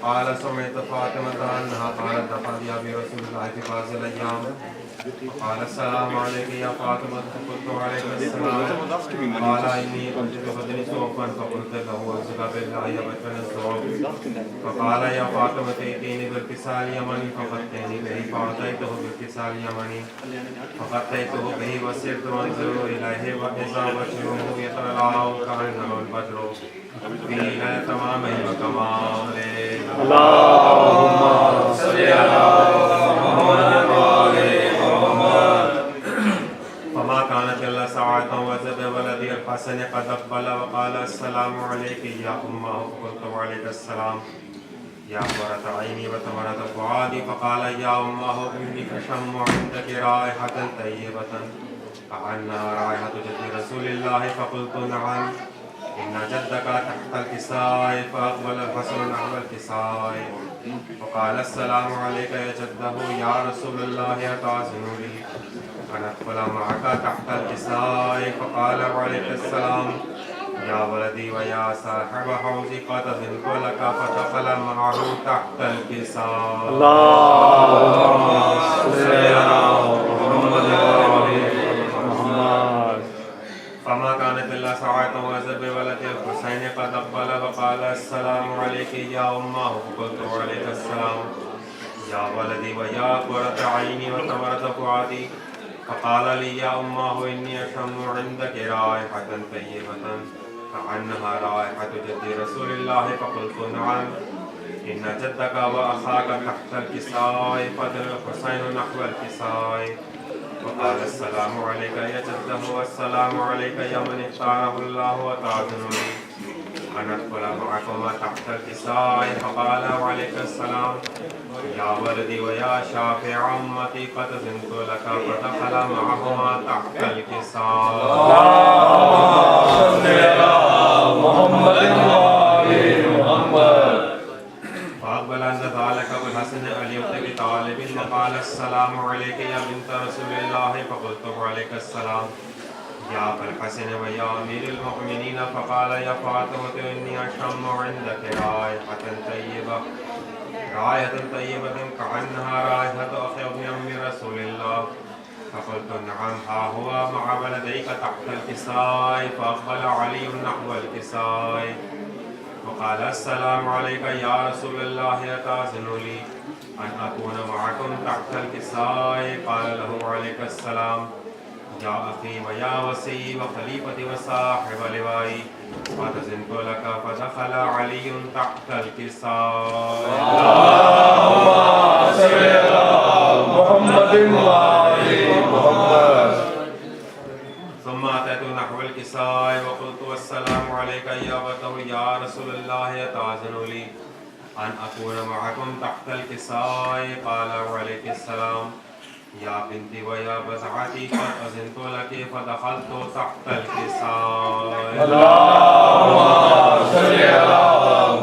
قال سمعت فاطمة أنها قالت دخلت أبي رسول الله في بعض الأيام قال السلام عليك يا فاطمة فقلت عليك السلام قال إني كنت ببدني سوفا فقلت له أعوذ بالله يبتن السوف فقال يا فاطمة ائتيني بالكساء اليمني فغطيني به فأتيته بالكساء اليمني فغطيته به وسرت أنظر إليه وإذا بشره يتلألأ كأنه البدر في ليلة تمامه وكماله اللهم صل على محمد وآل محمد. فما كانت إلا ساعة وزد ولدي الحسن قد أقبل وقال السلام عليك يا أمه فقلت وعليك السلام يا قرة عيني وثمرة فؤادي فقال يا أمه إني أشم عندك رائحة طيبة كأنها رائحة جد رسول الله فقلت نعم إن جدك تحت الكساء فأقبل الحسن نحو الكساء وقال السلام عليك يا جده يا رسول الله أتأذن لي أن أدخل معك تحت الكساء فقال وعليك السلام يا ولدي ويا صاحب حوزي قد أذنت لك فدخل معه تحت الكساء اللهم صل على محمد وآل محمد. فما كانت إلا ساعة وزد بولد الحسين قد أقبل وقال السلام عليك يا أمه فقلت وعليك السلام يا ولدي ويا قرة عيني وثمرة فؤادي فقال لي يا أمه إني أشم عندك رائحة طيبة كأنها رائحة جد رسول الله فقلت نعم إن جدك وأخاك تحت الكساء فدل الحسين نحو الكساء وقال السلام عليك يا جده والسلام عليك يا من اختاره الله وتأذن لي أن أدخل معكما تحت الكساء فقال وعليك السلام يا ولدي ويا شافع أمتي قد أذنت لك فدخل معهما تحت الكساء اللهم صل على محمد وآل محمد. فأقبل عند ذلك أبو الحسن علي بن طالب وقال السلام عليك يا بنت رسول الله فقلت وعليك السلام يا أبا الحسن ويا أمير المؤمنين فقال يا فاطمة إني أشم عندك رائحة طيبة كأنها رائحة أخي ابن أم رسول الله فقلت نعم ها هو مع ولديك تحت الكساء فأقبل علي نحو الكساء وقال السلام عليك يا رسول الله أتأذن لي أن أكون معكم تحت الكساء قال له عليك السلام يا أخي ويا وصي وخليفتي وصاحب لوائي قد أذنت لك فدخل علي تحت الكساء اللهم صل على محمد وآل محمد. ثم أتيت نحو الكساء وقلت والسلام عليك يا أبته يا رسول الله أتأذن لي أن أكون معكم تحت الكساء قال وعليك السلام يا بنتي ويا بضعتي قد أذنت لك فدخلت تحت الكساء اللهم صل على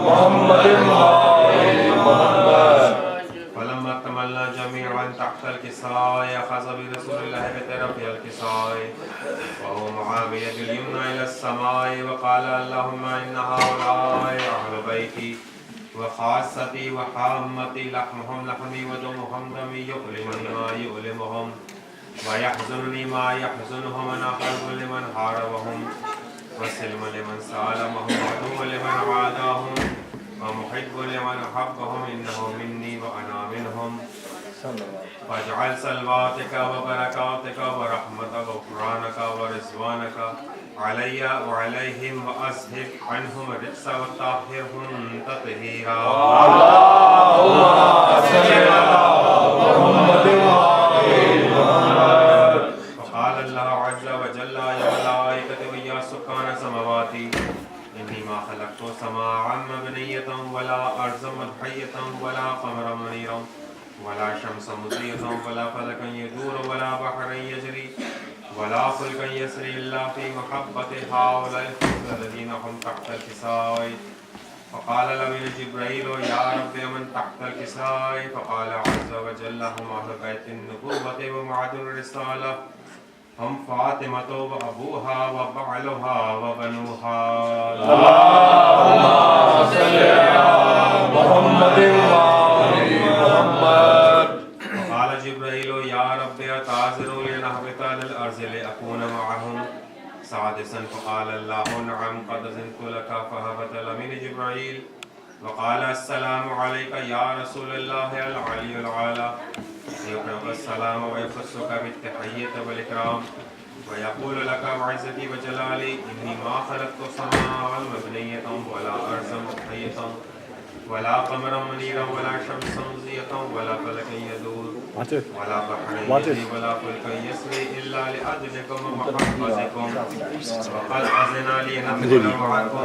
محمد وآل محمد. فلما اكتملنا جميعا تحت الكساء أخذ برسول الله بطرف الكساء وهو معاوية اليمنى إلى السماء وقال اللهم إن هؤلاء أهل بيتي وخاصتي وحامتي لحمهم لحمي ودمهم دمي يؤلمني ما يؤلمهم ويحزنني ما يحزنهم أنا قلب لمن حاربهم وسلم لمن سالمهم وعدو لمن عاداهم ومحب لمن أحبهم إنه مني وأنا منهم فاجعل صلواتك وبركاتك ورحمتك وغفرانك ورضوانك علي وعليهم وأذهب عنهم الرجس وطهرهم تطهيرا اللهم صل على محمد وآل محمد. وقال الله عز وجل يا ملائكتي ويا سكان سماواتي إني ما خلقت سماعا مبنية ولا أرضا مدحية ولا قمرا منيرا ولا شمس مضيئة ولا فلكا يدور ولا بحرا يجري ولا فلكا يسري إلا في محبة هؤلاء الذين هم تحت الكساء. فقال له جبريل يا رب من تحت الكساء فقال عز وجل هم أهل بيت النبوة ومعدن الرسالة هم فاطمة وأبوها وبعلها وبنوها اللهم صل على محمد سادسا فقال الله نعم قد أذنت لك فهبط من جبرائيل وقال السلام عليك يا رسول الله العلي العالى يقرأ السلام ويخصك بالتحية والإكرام ويقول لك وعزتي وجلالي إني ما خلقت سماء مبنية ولا أرضا محيطا ولا قمرا منيرا ولا شمسا مضيئة ولا فلكا يدور ولا بحرا يجري ولا فلكا يسري إلا لأجلكم ومحفظكم وقد أذن لي أن أدخل معكم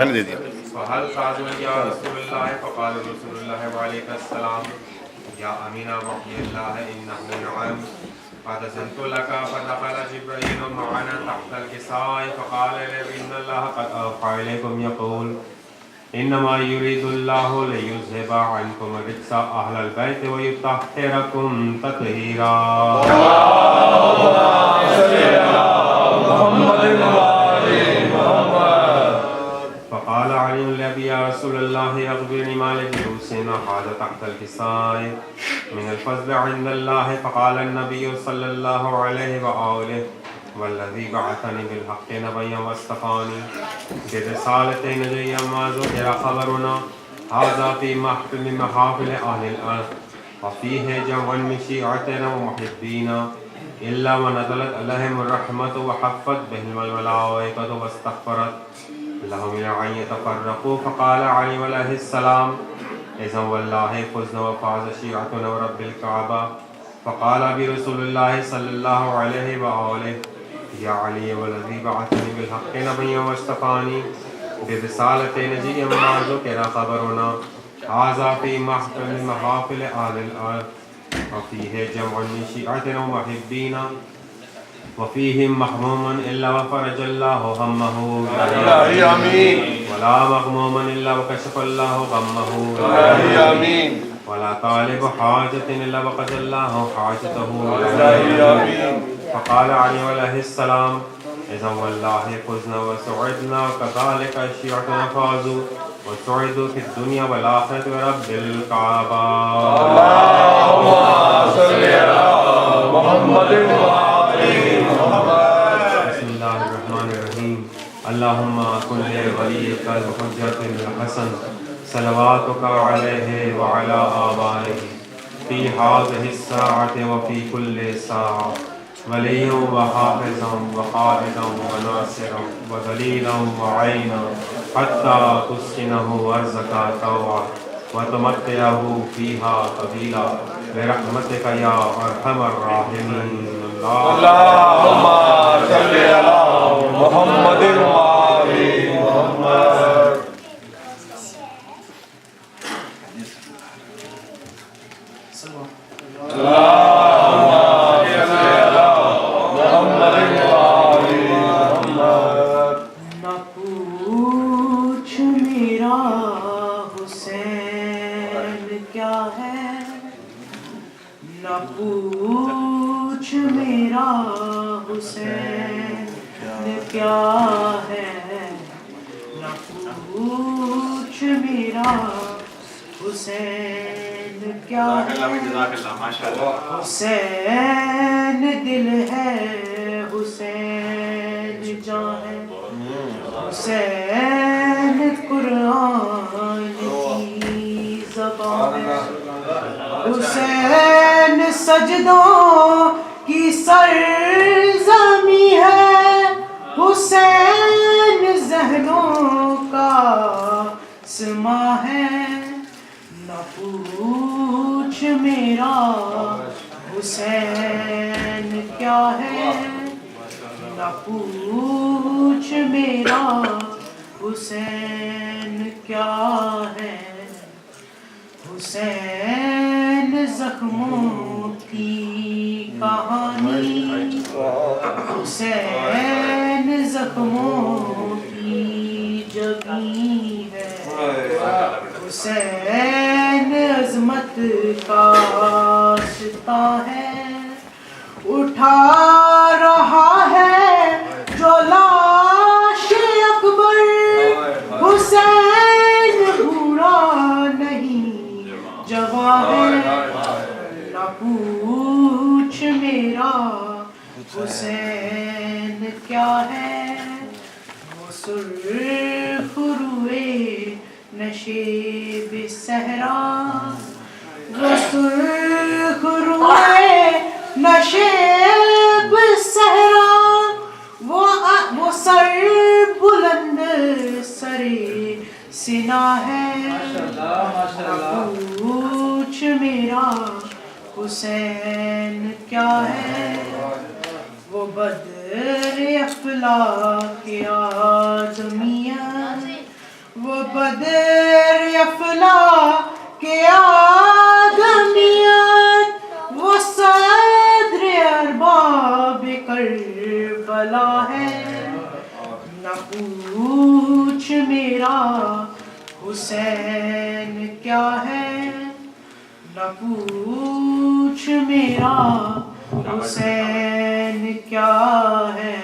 فهل قالوا يا رسول الله فقال رسول الله وعليك السلام يا أمين وحي الله إنه نعم قد أذنت لك فدخل جبريل معنا تحت الكساء فقال لي إن الله قد أوحى إليكم يقول إنما يريد الله ليذهب عنكم الرجس أهل البيت ويطهركم تطهيرا. فقال علي النبي يا رسول الله أخبرني ما لجلوسنا هذا تحت الكساء من الفضل عند الله. فقال النبي صلى الله عليه وآله والذي بعثني بالحق نبيا واصطفاني برسالة نبيا ما ذكر خبرنا هذا في محفل من محافل أهل الأرض وفيه جمع من شيعتنا ومحبينا إلا ونزلت عليهم الرحمة وحفت بهم الملائكة واستغفرت لهم إلى أن يتفرقوا. فقال علي عليه السلام إذا والله فزنا وفاز شيعتنا ورب الكعبة. فقال برسول الله صلى الله عليه وآله يا علي والذي بعثني بالحق نبيا واصطفاني برسالة نبيا ما ذكر خبرنا هذا في محفل من محافل أهل الأرض وفيه جمع من شيعتنا ومحبينا وفيهم محموم إلا وفرج الله همه ولا مغموم إلا وكشف الله غمه ولا طالب حاجة إلا وقضى الله حاجته. فقال علي عليه السلام إذا والله فزنا وسعدنا كذلك الشيعة فازوا وسعدوا في الدنيا والآخرة برب الكعبة. اللهم صل على محمد وآل محمد. بسم الله الرحمن الرحيم. اللهم كن لوليك الحجة الحسن صلواتك عليه وعلى آبائه في هذه الساعة وفي كل ساعة وليا وحافظا وقائدا وناصرا ودليلا وعينا حتى تسكنه أرضك طوعا وتمتعه فيها طويلا برحمتك يا أرحم الراحمين. اللهم صل على محمد وآل محمد. پوچھ میرا حسین کیا ہے نہ پوچھ میرا حسین کیا ہے. حسین دل ہے حسین جان ہے حسین قرآن کی زبان ہے حسین سجدوں کی سرزمی ہے حسین ذہنوں کا سما ہے. نہ پوچھ میرا حسین کیا ہے نہ پوچھ میرا حسین کیا ہے. حسین زخموں کی کہانی حسین زخموں کی جبیں ہے حسین عظمت کا ستا ہے اٹھا رہا ہے جو لاش اکبر حسین بوڑھا نہیں جوان ہے. نہ پوچھ میرا حسین کیا ہے سرخ روئے نشیب صحرا وہ سرخ روئے نشیب صحرا وہ سر بلند سرے سنا ہے پوچھ میرا حسین کیا ہے وہ بدر افلاک آدمیت وہ بدر افلاک آدمیت وہ صدر ارباب کربلا ہے نہ پوچھ میرا حسین کیا ہے نہ پوچھ میرا حسین کیا ہے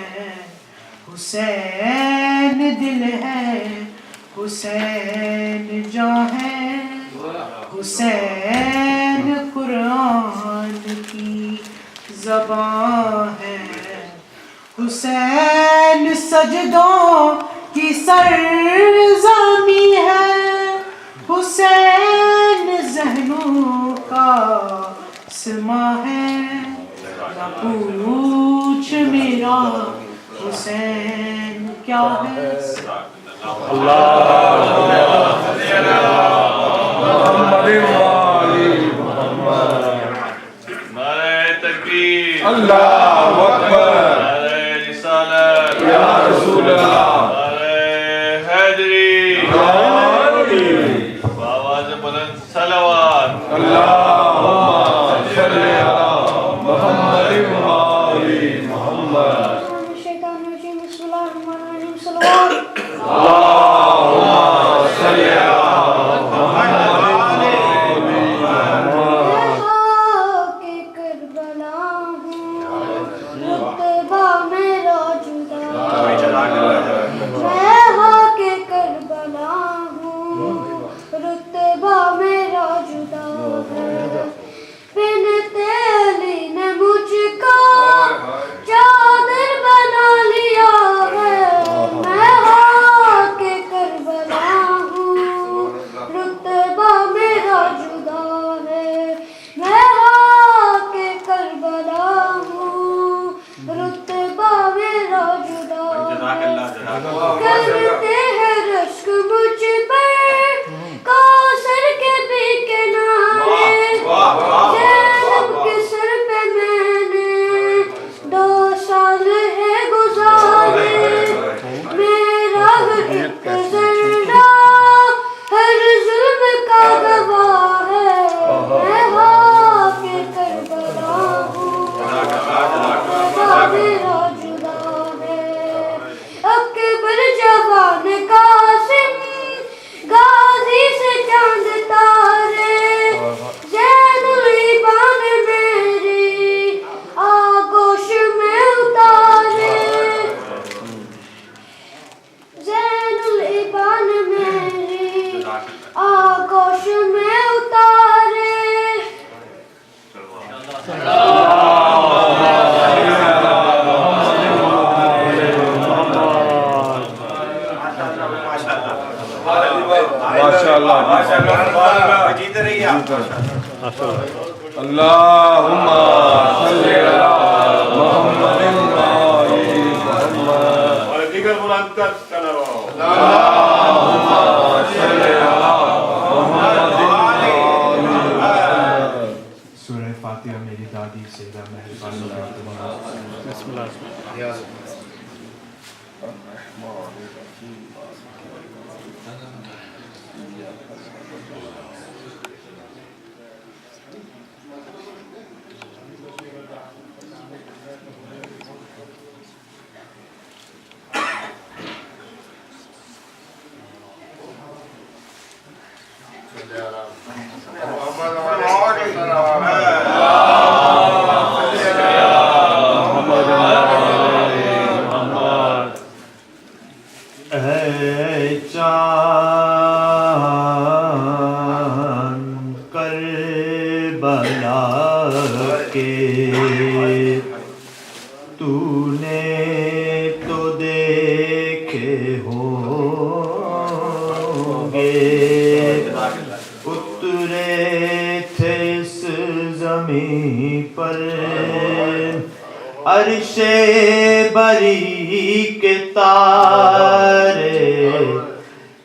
حسین دل ہے حسین جاں ہے حسین قرآن کی زبان ہے حسین سجدوں کی سرزمی ہے حسین ذہنوں کا سما ہے نہ پوچھ میرا حسین کیا ہے نعرہ تکبیر اللہ اکبر نعرہ رسالت یا رسول اللہ نعرہ حیدری بآواز بلند صلوات اللہم صلی علی محمد وآل محمد الشیطان الرجیم بسم اللہ الرحمن الرحیم صلوات اللہم صلی علی محمد کرتے ہیں رشک مجھ پر کوثر کے بھی کنارے زینب کے سر پہ میں نے 2 سال ہے گزارے میرا ایک زندہ ہر ظلم کا گواہ ہے میں خاک کربلا ہوں میرا جدا ہے اکبر جوان قاسم غازی سے چاند تارے زین العبان میری آغوش میں اتارے زین العبان میری آغوش میں اتارے ماشاءاللہ جیتے رہیے اللہم صلی علی محمد وآل محمد اور دیگر بلند کر کرو اللہم صلی علی محمد وآل محمد سورہ فاتحہ میری دادی سیدہ مہربانی بسم اللہ اے چاند کربلا کے تو نے تو دیکھے ہوں گزرے تھے اس زمین پر عرش بری کے تارے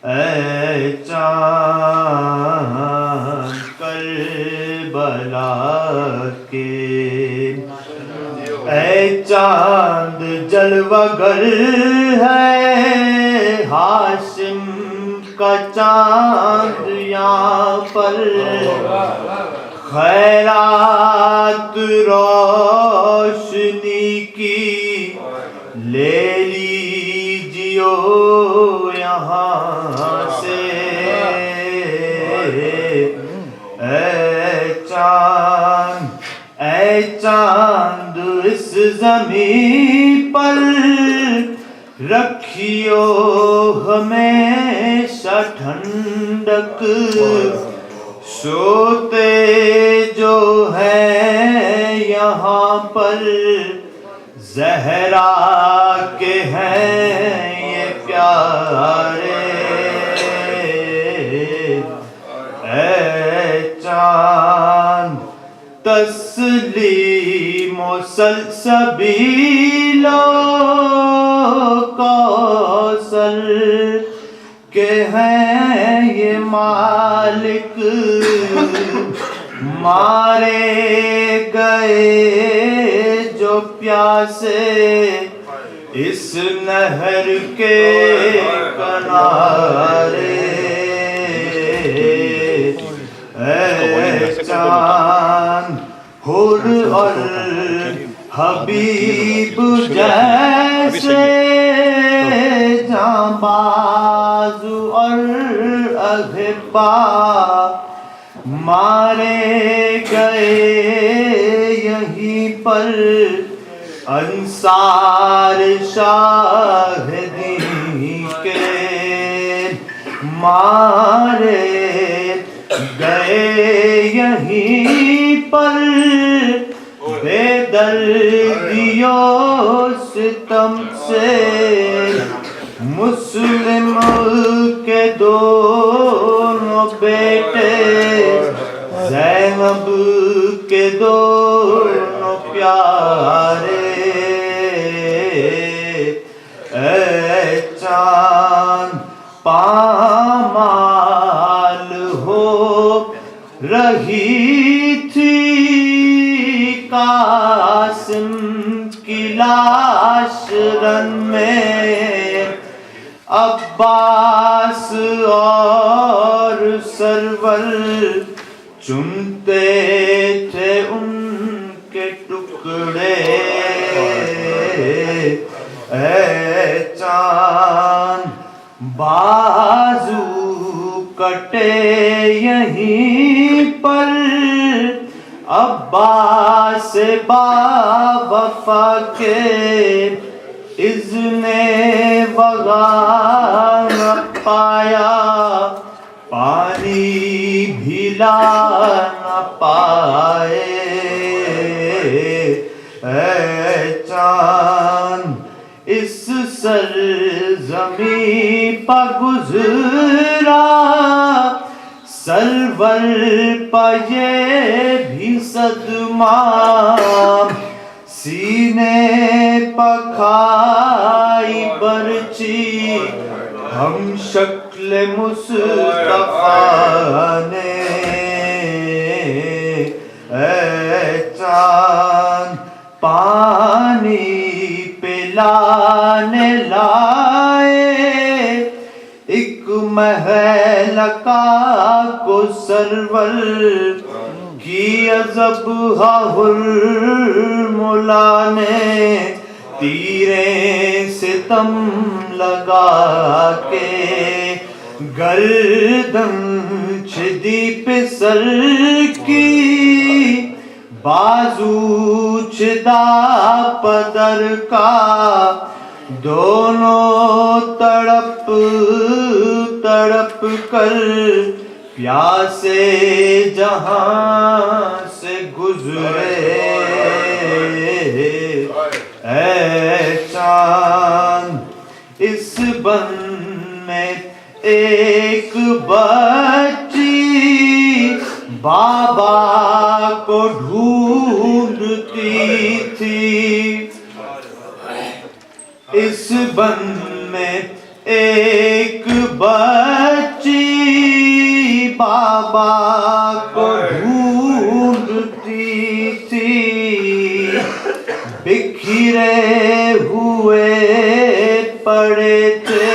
اے چاند کربلا کے اے چاند جلوہ گر ہے ہاشم کا چاند یہاں پر خیرات روشنی کی لے لیجیو یہاں سے اے چاند اس زمین پر رکھیو ہمیشہ ٹھنڈک سوتے جو ہے یہاں پر زہرا کے ہیں یہ پیارے اے چاند تسلیم و سلسبیل و کوثر کے ہیں یہ مالک مارے گئے جو پیاسے اس نہر کے کنارے اے چاند حور اور حبیب جیسے جانباز اور احبا مارے گئے یہیں پر انصار شاہدین کے مارے گئے یہیں پر بے دردیوں ستم سے مسلم کے دونوں بیٹے زینب کے دونوں پیارے اے چاند پامال ہو رہی تھی قاسم کی لاش رن میں عباس اور سرور چنتے تھے ان کے ٹکڑے اے چاند بازو کٹے یہیں پر عباس با وفا کے اذن وغا نہ پایا پانی بھی لا نہ پائے اے چاند اس سرزمین پر گزرا سرور پہ یہ بھی صدمہ سینے پہ کھائی برچی ہم شکل مصطفیٰ نے اے چاند پانی پلانے لائے ایک مہلکہ کو سرور کی عذب حرملا نے تیرے ستم لگا کے گردن چھدی پہ سر کی بازو چھدا پدر کا دونوں تڑپ تڑپ کر پیاسے جہاں سے گزرے اے چاند اس بن میں ایک بچی بابا کو ڈھونڈتی تھی، اس بن میں ایک بچی بابا کو ڈھونڈتی تھی، بکھرے ہوئے پڑے تھے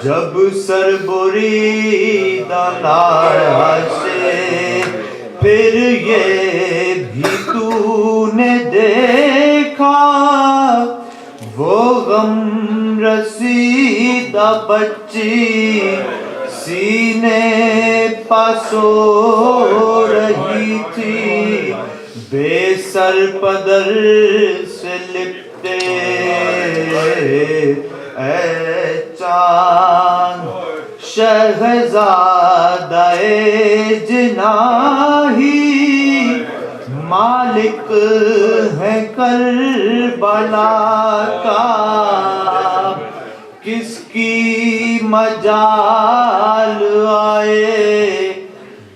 جب سربریدہ لاشیں، پھر یہ بھی تو نے دیکھا وہ غم رسیدہ بچی سینے پاسو رہی تھی، بے سر پدر سے لپٹے اے چاند شہزادہ جناحی، مالک ہے کربلا کا، کس کی مجال آئے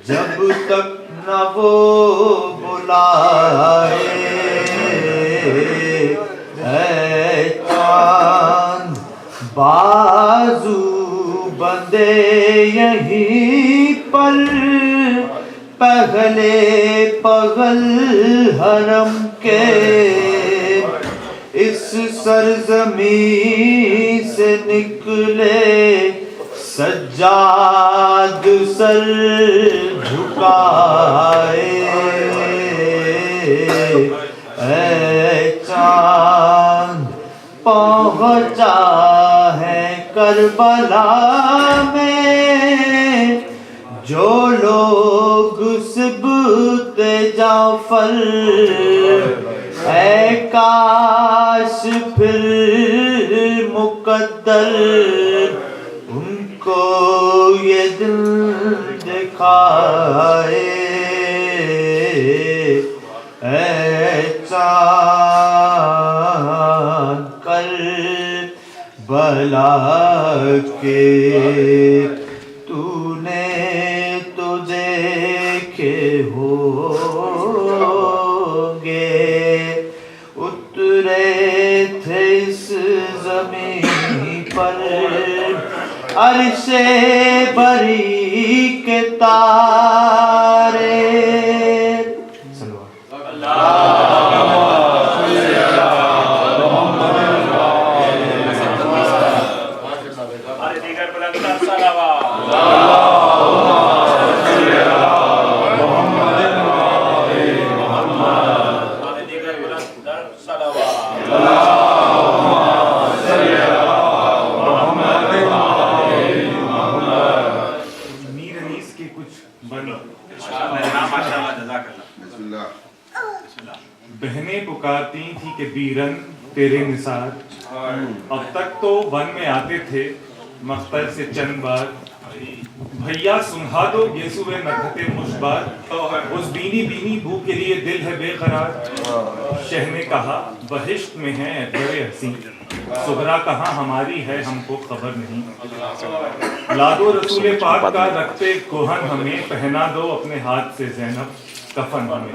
جب تک نہ وہ بلائے، اے چاند بازو بندے یہیں پر، پہلے پگل حرم کے اس سرزمین سے نکلے، سجاد سر جھکائے، اے چاند پہنچا ہے کربلا میں جو لوگ سبط جعفر، اے کاش پھر مقدر ان کو یہ دل دکھائے، اے چاند کربلا کے تو نے تو دیکھے ہوگے، اترے تھے اس زمین پر عرش بری کے تارے، بہنیں پکارتی تھی کہ بیرن تیرے نثار، اب تک تو ون میں آتے تھے مختر سے چند بار، بھیا سنہا دو یسوع نکہت مشبار، اس بینی بینی بو کے لیے دل ہے بے قرار، شہ نے کہا بہشت میں ہے بڑے حسین، صغرا کہاں ہماری ہے ہم کو خبر نہیں، لادو رسول پاک کا رکھتے کوہن ہمیں، پہنا دو اپنے ہاتھ سے زینب کفن ہمیں،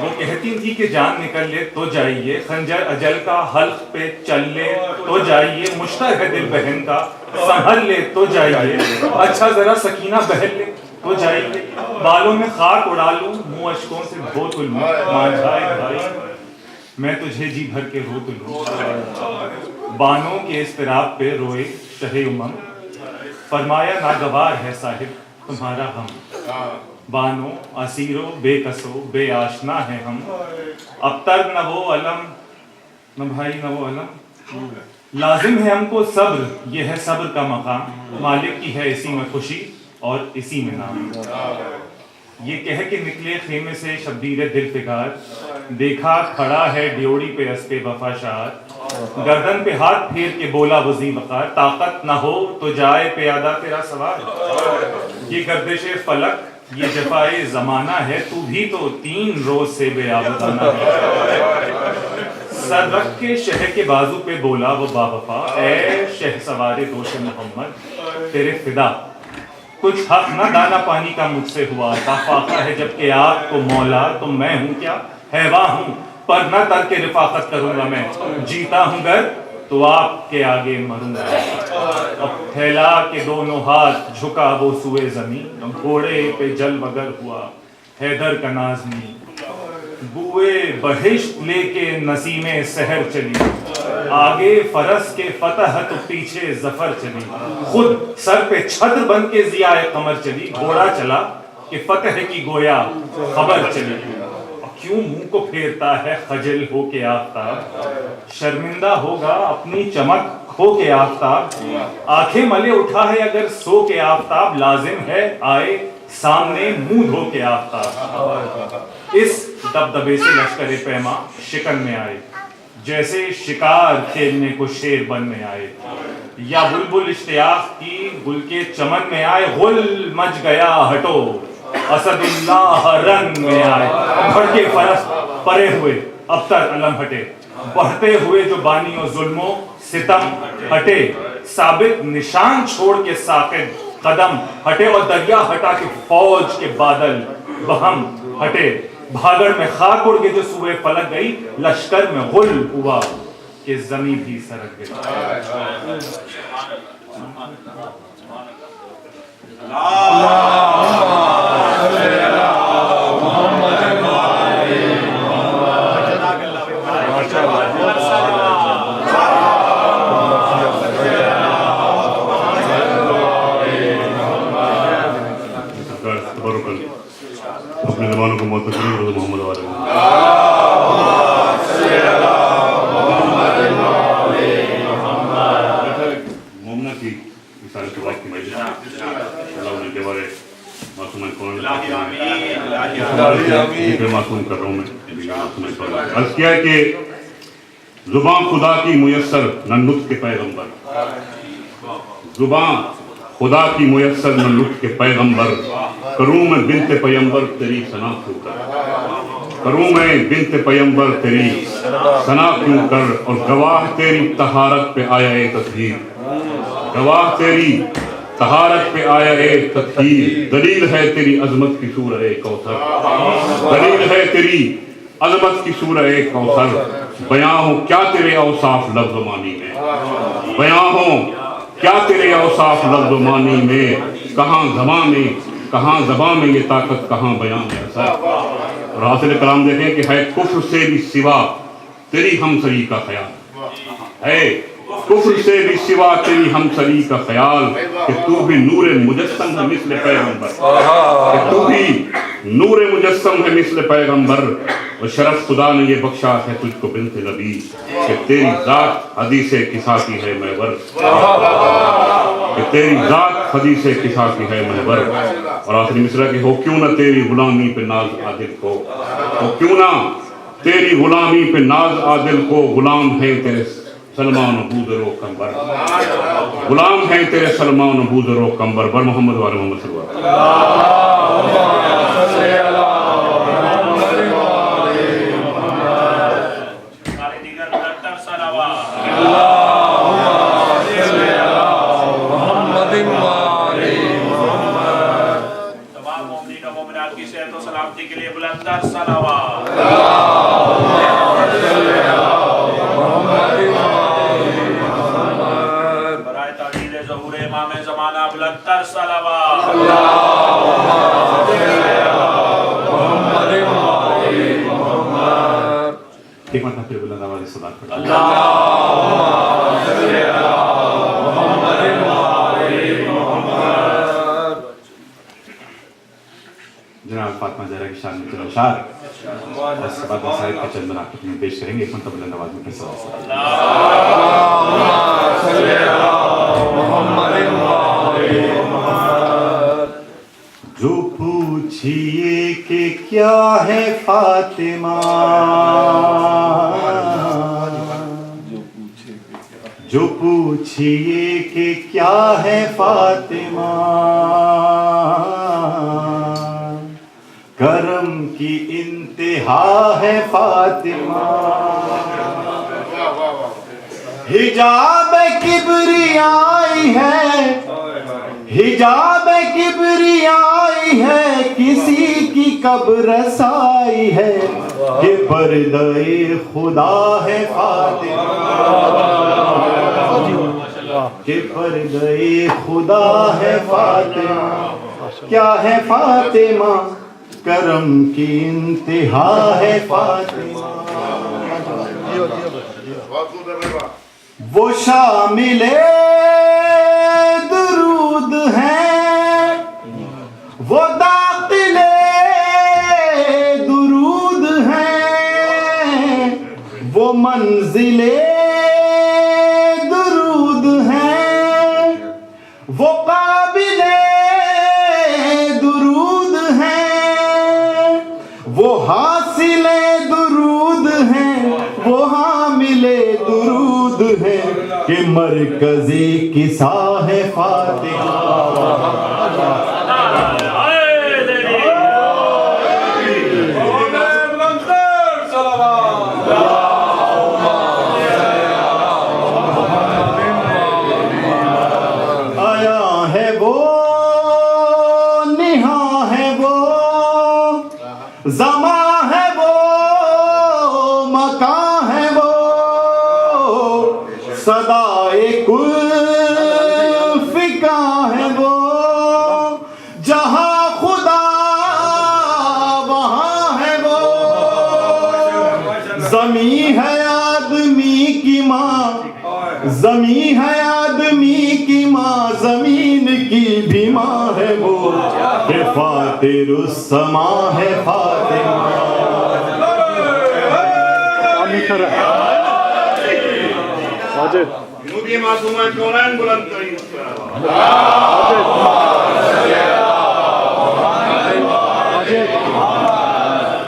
وہ کہتی تھی کہ جان نکل لے تو جائیے، خنجر اجل کا حلق پہ چل لے تو جائیے، مشتاق ہے دل بہن کا سنبھل لے تو جائیے، اچھا ذرا سکینہ بہل لے تو جائیے، بالوں میں خاک اڑا لوں منہ اشکوں سے دھو تو لوں، مانجھائے بھائی میں تجھے جی بھر کے رو تو لوں، بانوں کے اضطراب پہ روئے شہ امم، فرمایا ناگوار ہے صاحب تمہارا ہم، بانو اسیرو بے کسو بے آشنا ہے ہم، اب تک نہ وہ علم نہ بھائی نہ وہ علم، لازم ہے ہم کو صبر، یہ ہے صبر کا مقام، مالک کی ہے اسی میں خوشی اور اسی میں نام، یہ کہہ کے نکلے خیمے سے شبیر دل فگار، دیکھا کھڑا ہے ڈیوڑی پہ اسپِ وفا شار، گردن پہ ہاتھ پھیر کے بولا وزی وقار، طاقت نہ ہو تو جائے پیادہ تیرا سوار، یہ گردش فلک یہ جفائے زمانہ ہے، تو بھی تو 3 روز سے بے آبادانہ ہے، سر رکھ کے شہ کے بازو پہ بولا وہ با وفا، اے شہ سوار دوش محمد تیرے فدا کچھ حق نہ دانا پانی کا مجھ سے ہوا، فاقہ ہے جبکہ آپ کو مولا تو میں ہوں کیا حیواں ہوں، پر نہ ترک رفاقت کروں گا میں، جیتا ہوں گر تو آپ کے آگے مروں گا۔ اب پھیلا کے دونوں ہاتھ جھکا وہ سوئے زمین، گھوڑے پہ جل وگر ہوا حیدر کا نازنی، بوئے بہشت لے کے نسیم سحر چلی، آگے فرس کے فتح تو پیچھے ظفر چلی، خود سر پہ چھتر بن کے ضیاء قمر چلی، گھوڑا چلا کہ فتح کی گویا خبر چلی۔ کیوں منہ کو پھیرتا ہے خجل ہو کے آفتاب، شرمندہ ہوگا اپنی چمک کھو کے آفتاب، آنکھیں ملے اٹھا ہے اگر سو کے آفتاب، لازم ہے آئے سامنے منہ دھو کے آفتاب۔ اس دبدبے سے لشکر پیما شکن میں آئے، جیسے شکار کھیلنے کو شیر بن میں آئے، یا بلبل اشتیاق کی گل کے چمن میں آئے، غل مچ گیا ہٹو اسد اللہ رنگ میں آئے، بھڑکے فرس پرے ہوئے ابتر علم ہٹے، بڑھتے ہوئے جو بانی و ظلم و ستم ہٹے، ثابت نشان چھوڑ کے ساقب قدم ہٹے، اور دریا ہٹا کے فوج کے بادل بہم ہٹے، بھاگڑ میں خاک اڑ کے جو سوئے فلک گئی، لشکر میں غل ہوا کہ زمین بھی سرک گئی۔ اپنے زبانوں کو معتقل رضا محمد والے مومنہ کی اشارے کے وقت کی مجلس اللہ انہیں کے بارے معصوم قرآن معصوم کر رہا ہوں میں عرض کیا ہے کہ زبان خدا کی میسر نہ نطق کے پیغمبر، زبان خدا کی میسر نہ نطق کے پیغمبر، کروں میں بنت پیمبر تیری ثنا کیوں کر، کروں میں بنت پیمبر تیری ثنا کیوں کر، اور گواہ تیری طہارت پہ آیا اے تطہیر، گواہ تیری طہارت پہ آیا اے تطہیر، دلیل ہے تیری عظمت کی سورہ کوثر، دلیل ہے تیری عظمت کی سورہ کوثر، بیاں ہوں کیا تیرے اوصاف لفظ و معنی میں، بیاں ہوں کیا تیرے اوصاف لفظ و معنی میں، کہاں زبان میں کہاں زبان میں یہ طاقت، کہاں بیان میں اثر۔ اور حاصل کلام دیکھیں کہ ہے کفر سے بھی سوا تیری ہمسری کا خیال، ہے کفر سے بھی سوا تیری ہمسری کا خیال، کہ تو بھی نور مجسم ہے مثل پیغمبر، کہ تو بھی نور مجسم ہے مثل پیغمبر، اور شرف خدا نے یہ بخشا ہے تجھ کو بنت نبی، کہ تیری ذات حدیث کسا کی ہے محور، کہ تیری ذات حدیث کسا کی ہے محور۔ اور آخری مصرع کہ ہو کیوں نہ تیری غلامی پہ ناز عادل کو، ہو کیوں نہ تیری غلامی پہ ناز عادل کو، غلام ہے تیرے سلمان و بوذر و کمبر، غلام ہے تیرے سلمان و بوذر و کمبر۔ بر محمد و آل محمد صلی اللہ علیہ وسلم۔ تمام مومنین و مومنات کی صحت و سلامتی کے لیے بلند تر صلوات۔ برائے تعدیل ظہور امام زمانہ بلند تر صلوات۔ ایک مرتبہ پھر بلند آواز سے صدا کریں۔ جناب فاطمہ زہرا کی شان میں چند اشعار اور اس کے بعد مسائل کے چند مناقب میں پیش کریں گے۔ ایک مرتبہ بلند آواز میں پھر صدا جو پوچھئے کہ کیا ہے فاطمہ، جو پوچھئے کہ کیا ہے فاطمہ، کرم کی انتہا ہے فاطمہ، حجاب کبریائی ہے، حجاب کبریائی ہے کسی کی کب رسائی ہے کہ پردے خدا ہے فاطمہ کہ پردے خدا ہے فاطمہ کیا ہے فاطمہ کرم کی انتہا ہے فاطمہ وہ شامل درود ہیں وہ داخل درود ہیں وہ منزل درود ہیں وہ قابل درود ہیں وہ حاصل درود ہیں وہ حامل درود ہیں کہ مرکزی قصہ ہے فاطمہ آیا ہے وہ نہاں ہے وہ زماں ہے وہ مکان ہے وہ صدائے کل فکا ہے وہ جہاں خدا وہاں ہے وہ زمین ہے آدمی کی ماں زمین ہے آدمی کی ماں زمین کی بھی ماں ہے وہ کہ فاتر السما ہے فاطمہ نوبی معصومہ کونین بلند ترین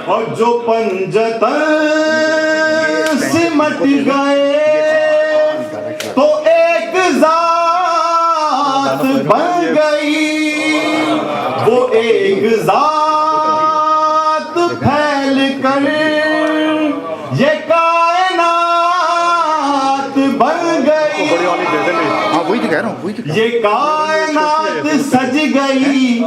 اور جو پنجتن سمٹ گئے تو ایک ذات بن گئی وہ ایک ذات پھیل کر یہ کائنات بن گئی یہ کائنات سج گئی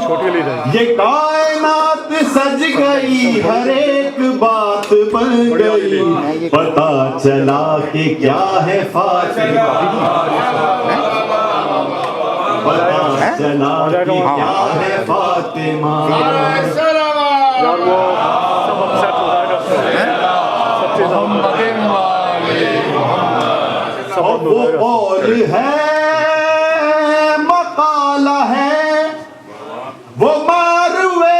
یہ کائنات سج گئی ہر ایک بات بن گئی پتا چلا کہ کیا ہے فاطمہ پتا چلا کہ کیا ہے فاطمہ اور وہ قول ہے مقالہ ہے وہ ماروے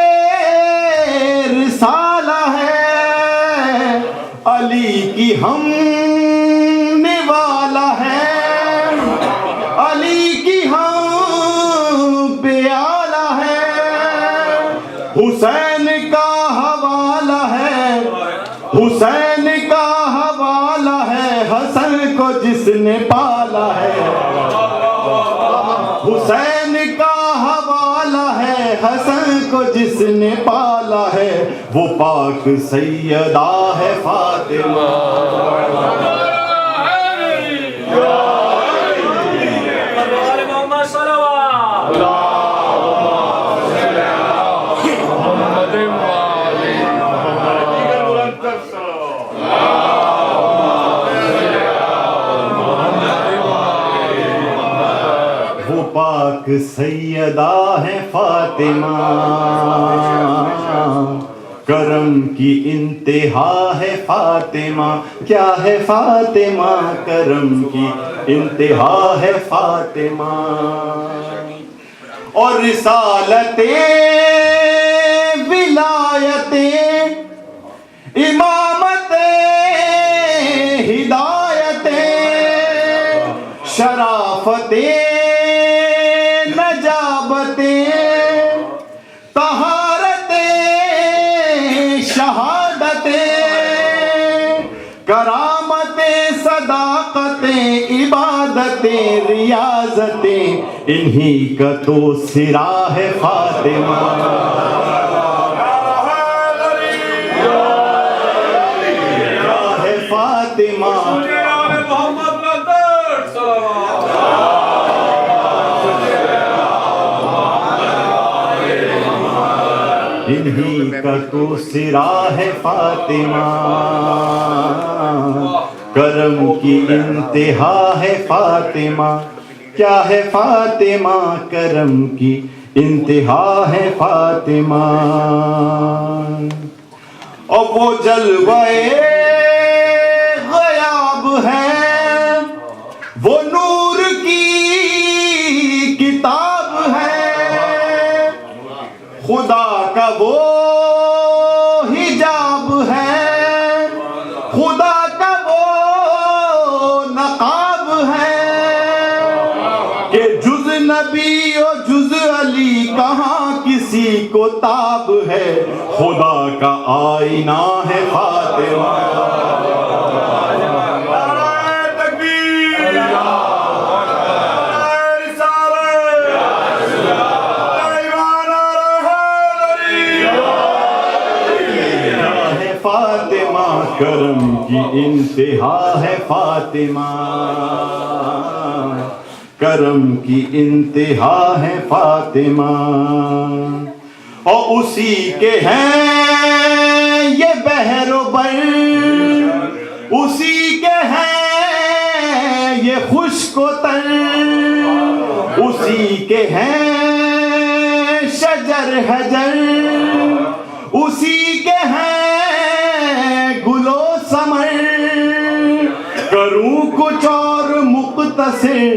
رسالہ ہے علی کی ہم نوالا ہے علی کی ہم پیالہ ہے حسین کا حوالہ ہے حسین کا حوالہ ہے حسن کو جس نے پالا ہے حسین کا حوالہ ہے حسن کو جس نے پالا ہے وہ پاک سیدہ ہے فاطمہ پاک سیدہ ہے فاطمہ کرم کی انتہا ہے فاطمہ کیا ہے فاطمہ کرم کی انتہا ہے فاطمہ اور رسالتیں ولایتیں امامتیں ہدایتیں شرافتیں کرامتیں صداقتیں عبادتیں ریاضتیں انہی کا تو سرا ہے فاطمہ ہے فاطمہ انہی کا تو سرا ہے فاطمہ، کرم کی انتہا ہے فاطمہ، کیا ہے فاطمہ کرم کی انتہا ہے فاطمہ. اور وہ جلوے غیاب ہے، وہ نور کی کتاب ہے، خدا کا وہ حجاب ہے، خدا کا وہ نقاب ہے کہ جز نبی و جز علی کہاں کسی کو تاب ہے. خدا کا آئینہ ہے فاطمہ. فاطمہ کرم کی انتہا ہے فاطمہ، کرم کی انتہا ہے فاطمہ. اور اسی کے ہیں یہ بحر و بر، اسی کے ہیں یہ خشک و تر، اسی کے ہیں شجر حجر، اسی کے ہیں گل و ثمر. کروں کچھ اور مختصر،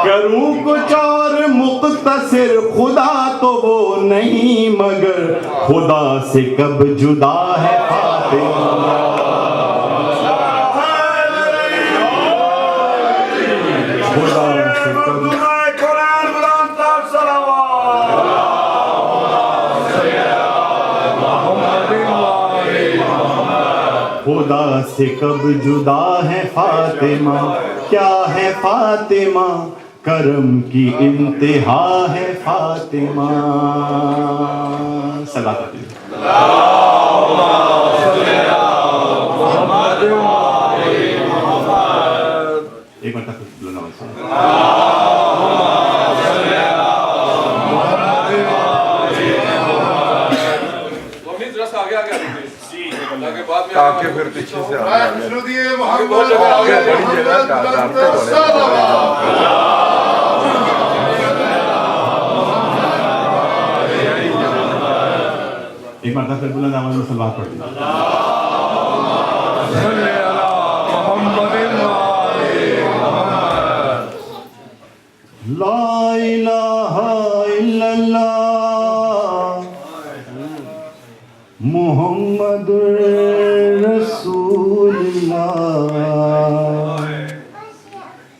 کروں کچھ اور مختصر، خدا تو وہ نہیں مگر خدا سے کب جدا ہے فاطمہ. خدا سے کب خدا سے کب جدا ہے فاطمہ، کیا ہے فاطمہ کرم کی انتہا ہے فاطمہ. صلاۃ ایک منٹ تاکہ پھر پیچھے سے آگے بڑی جگہ دارتے ایک مرتبہ پھر بلند آواز میں صلوات پڑھ دیں. لا الہ الا اللہ محمد رسول اللہ،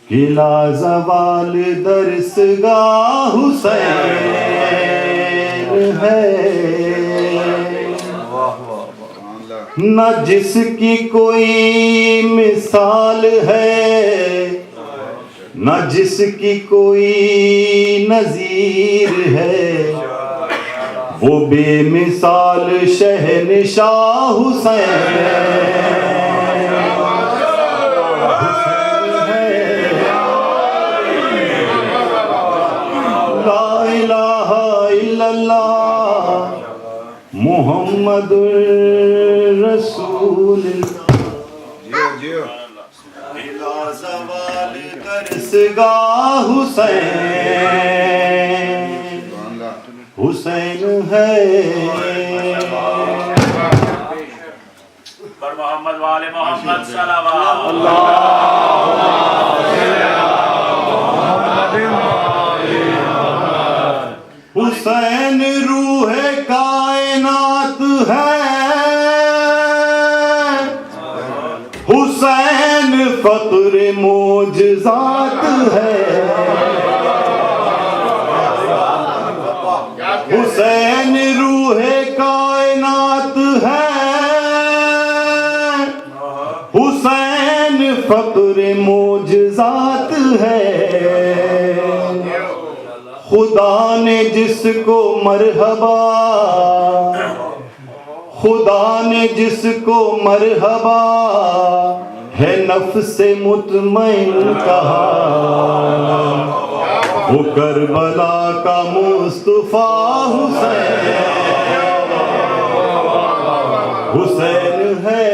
قلعہ زوال درسگاہ حسین ہے، نہ جس کی کوئی مثال ہے، نہ جس کی کوئی نظیر ہے، وہ بے مثال شہنشاہ حسین ہے. لا الہ الا اللہ محمد رسول اللہ، زوال درسگاہ حسین حسین ہے. پر محمد والے محمد صلوات حسین روح کائنات ہے، حسین فخر معجزات ہے، حسین روح کائنات ہے، حسین فخر معجزات ہے. خدا نے جس کو مرحبا، خدا نے جس کو مرحبا ہے نفس مطمئن کہا، وہ کربلا کا مصطفیٰ حسین حسین ہے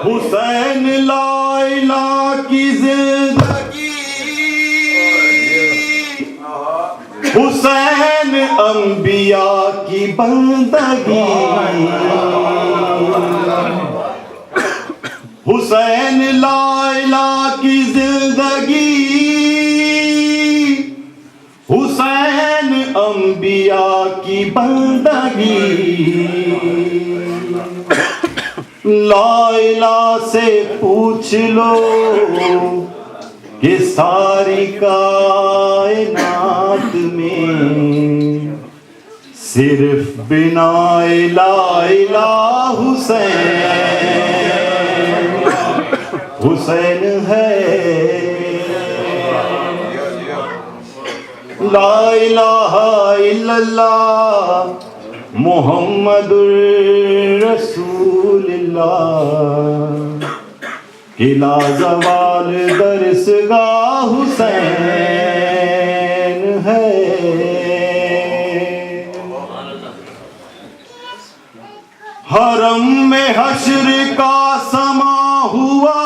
حسین لا الہ کی زندگی حسین انبیاء کی بندگی حسین لا الہ کی زندگی حسین انبیاء کی بندگی لا الہ سے پوچھ لو کہ ساری کائنات میں صرف بنا لا الہ حسین حسین ہے لا الہ الا اللہ محمد رسول اللہ قلعہ زوال درسگاہ حسین ہے حرم میں حشر کا سما ہوا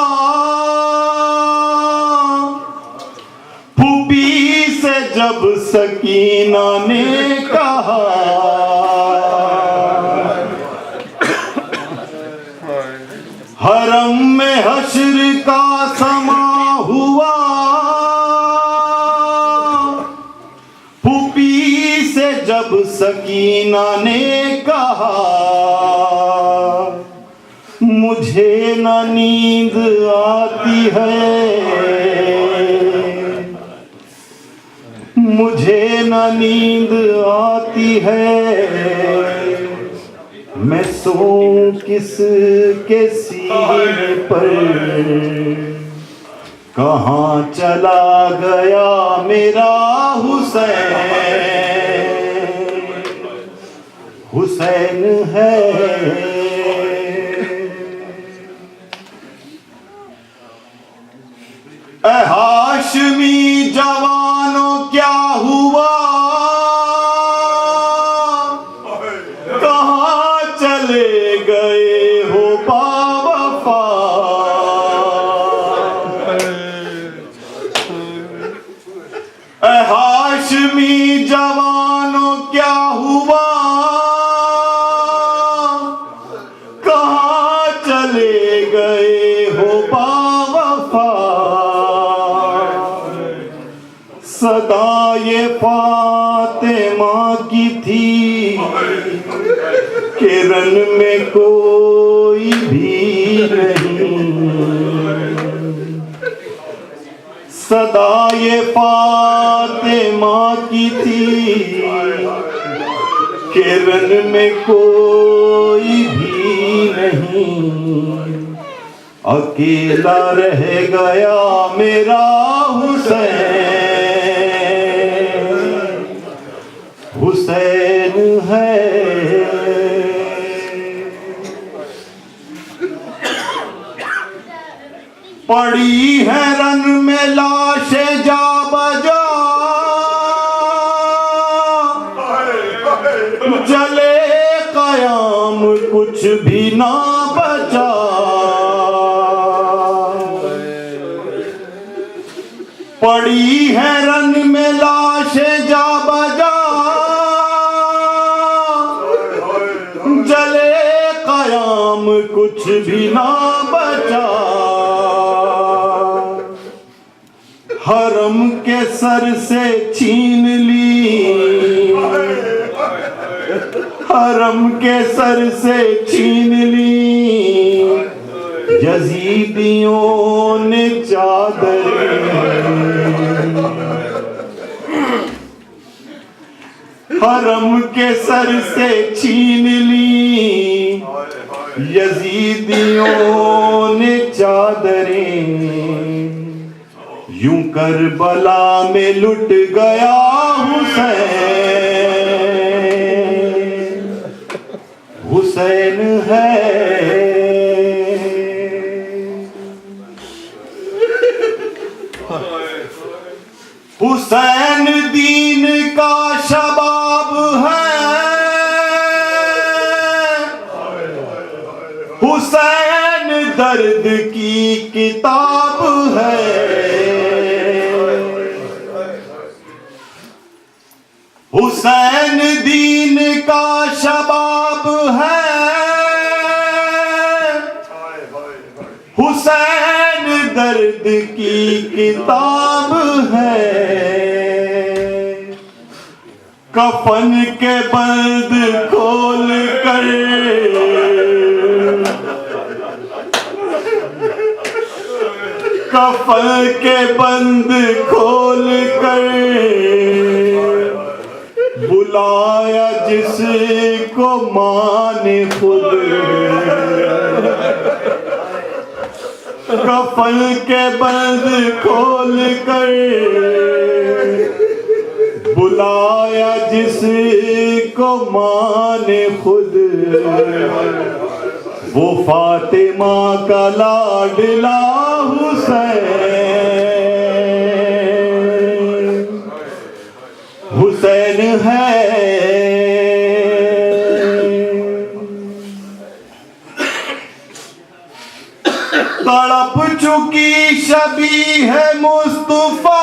پھوپھی سے جب سکینہ نے کہا حرم میں حشر کا سما ہوا پھوپھی سے جب سکینہ نے کہا مجھے نہ نیند آتی ہے مجھے نہ نیند آتی ہے میں سوؤں کس کے سینے پر کہاں چلا گیا میرا حسین حسین ہے اے ہاشمی جوانوں کیا ہوا کہاں چلے گئے ہو باوفا اے ہاشمی جوانوں کیا ہوا کہاں چلے گئے ہو باوفا صدا یہ فاطمہ کی تھی کہ رن میں کوئی بھی نہیں صدا یہ فاطمہ کی تھی کہ رن میں کوئی بھی نہیں اکیلا رہ گیا میرا حسین حسین ہے پڑی ہے رن میں لاشیں جا بجا جلے قیام کچھ بھی نہ بچا پڑی ہے رن میں لاشیں جا بجا جلے قیام کچھ بھی نہ بچا حرم کے سر سے چھین لی حرم کے سر سے چھین لی یزیدیوں نے چادر حرم کے سر سے چھین لی یزیدیوں نے چادریں یوں کربلا میں لٹ گیا حسین حسین ہے حسین دین کا شباب ہے، حسین درد کی کتاب ہے، حسین دین کا شباب ہے، حسین درد کی کتاب ہے، کفن کے بند کھول کر کفن کے بند کھول کر بلایا جس کو ماں نے خود، کفن کے بند کھول کر بلایا جس کو ماں نے خود، وہ فاطمہ کا لاڈلا حسین ہے، تڑپ چکی شبیہ مصطفیٰ،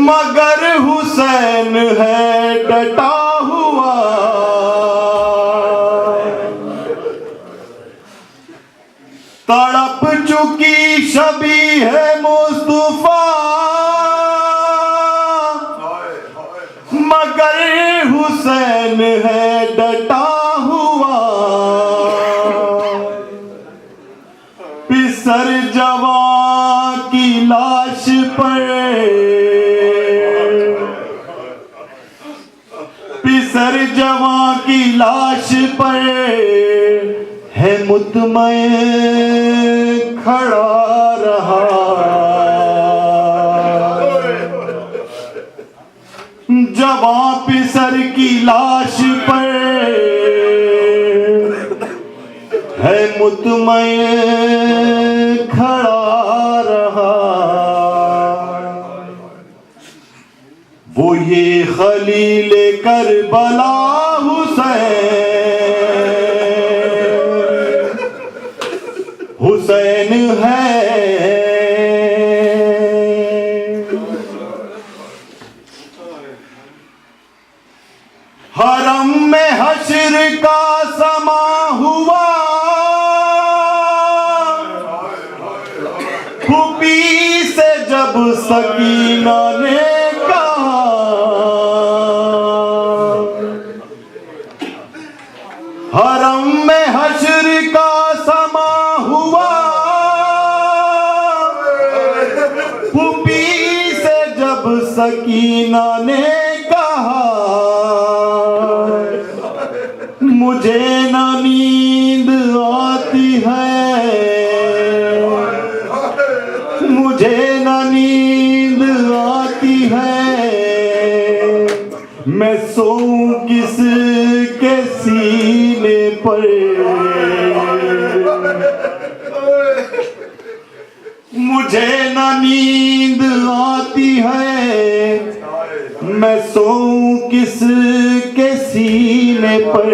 مگر حسین ہے ڈٹا ہوا، تڑپ چکی شبیہ مصطفیٰ، مگر حسین ہے ڈٹا ہوا، پسر جوان کی لاش پر، پسر جوان کی لاش پر ہے مطمئن کھڑا رہا، جوان پسر کی لاش پر ہے مطمئن کھڑا رہا، وہ یہ خلیل کربلا حسین ہے، حرم میں حشر کا سما ہوا، پھوپھی سے جب سکینہ نے کہا، حرم میں حشر کا سما ہوا، پھوپھی سے جب سکینہ نے کہا، مجھے نہ نیند آتی ہے، مجھے نہ نیند آتی ہے، میں سوؤں کس کے سینے پر، مجھے نہ نیند آتی ہے، میں سوؤں کس کے سینے پر،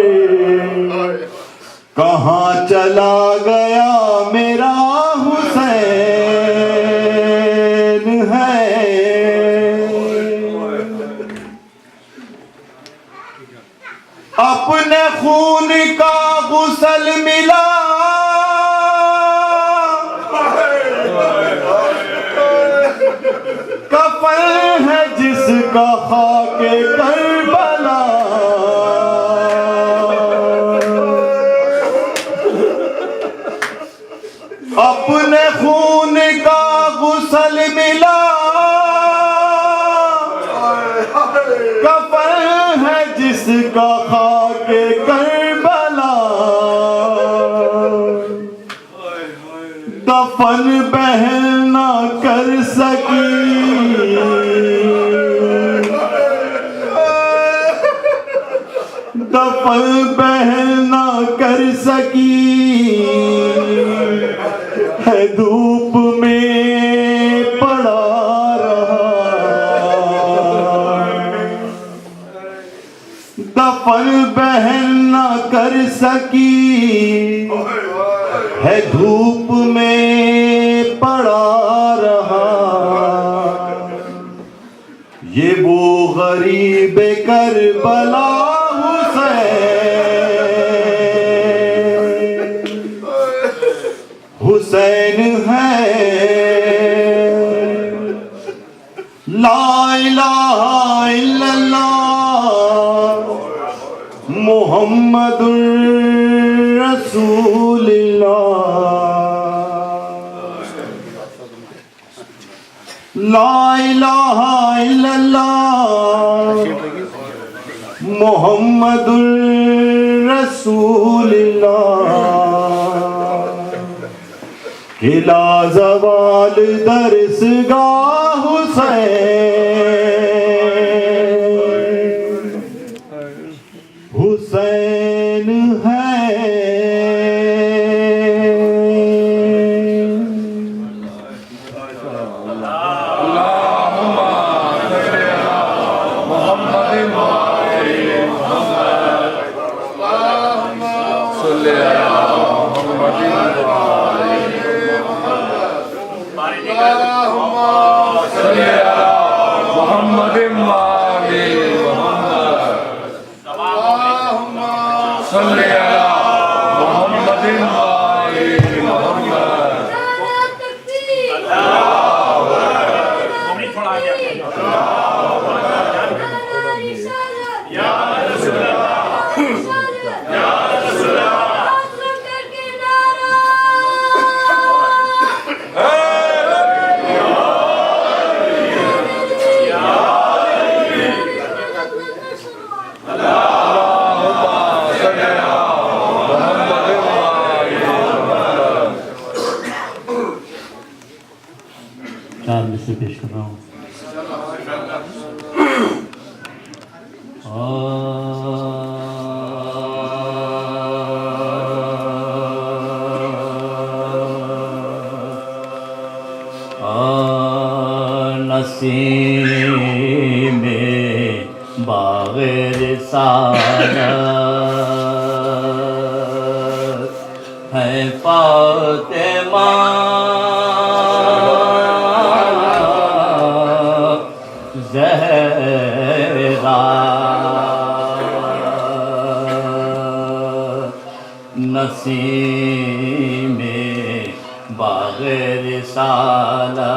کہاں چلا گیا میرا حسین ہے، اپنے خون کا غسل ملا، کفن ہے جس کا خاک کربلا، اپنے خون کا غسل ملا، کفن ہے جس کا خاک کربلا، دفن بہن نہ کر سکی، دفن بہن نہ کر سکی، ہے دھوپ دفن بہن نہ کر سکی ہے دھوپ میں پڑا رہا یہ وہ غریب کربلا حسین ہے لا الہ الا اللہ محمد رسول اللہ لا الہ الا اللہ محمد رسول اللہ لا زوال درسگاہ حسین ہے سے پیش کر رہا ہوں نسیم باغ رسالت ہے فاطمہ نسیم باغ رسالت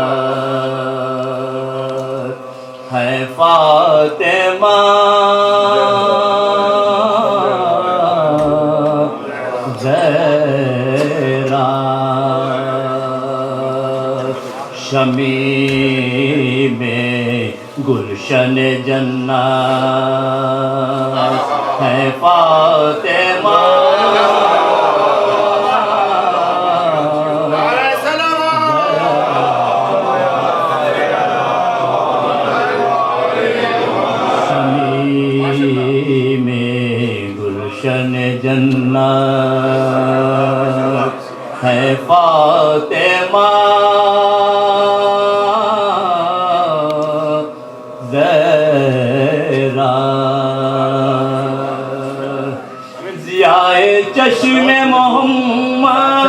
ہے فاطمہ زہرا شمیم گلشن جنت ہے فاطمہ جنت ہے فاطمہ زہرا ضیاء چشم محمد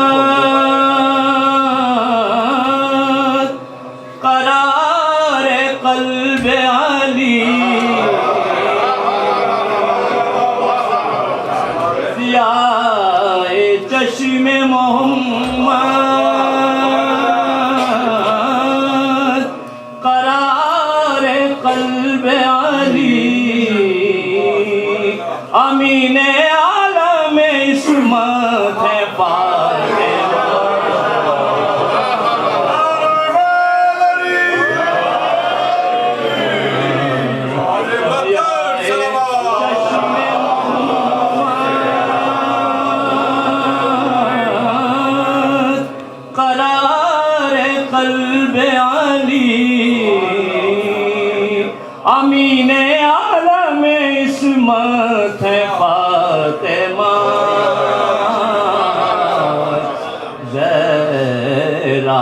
قرار قلب علی چشم محمد قرار قلب علی امین عالم عصمت ہے امین عالم عصمت ہے فاطمہ زہرا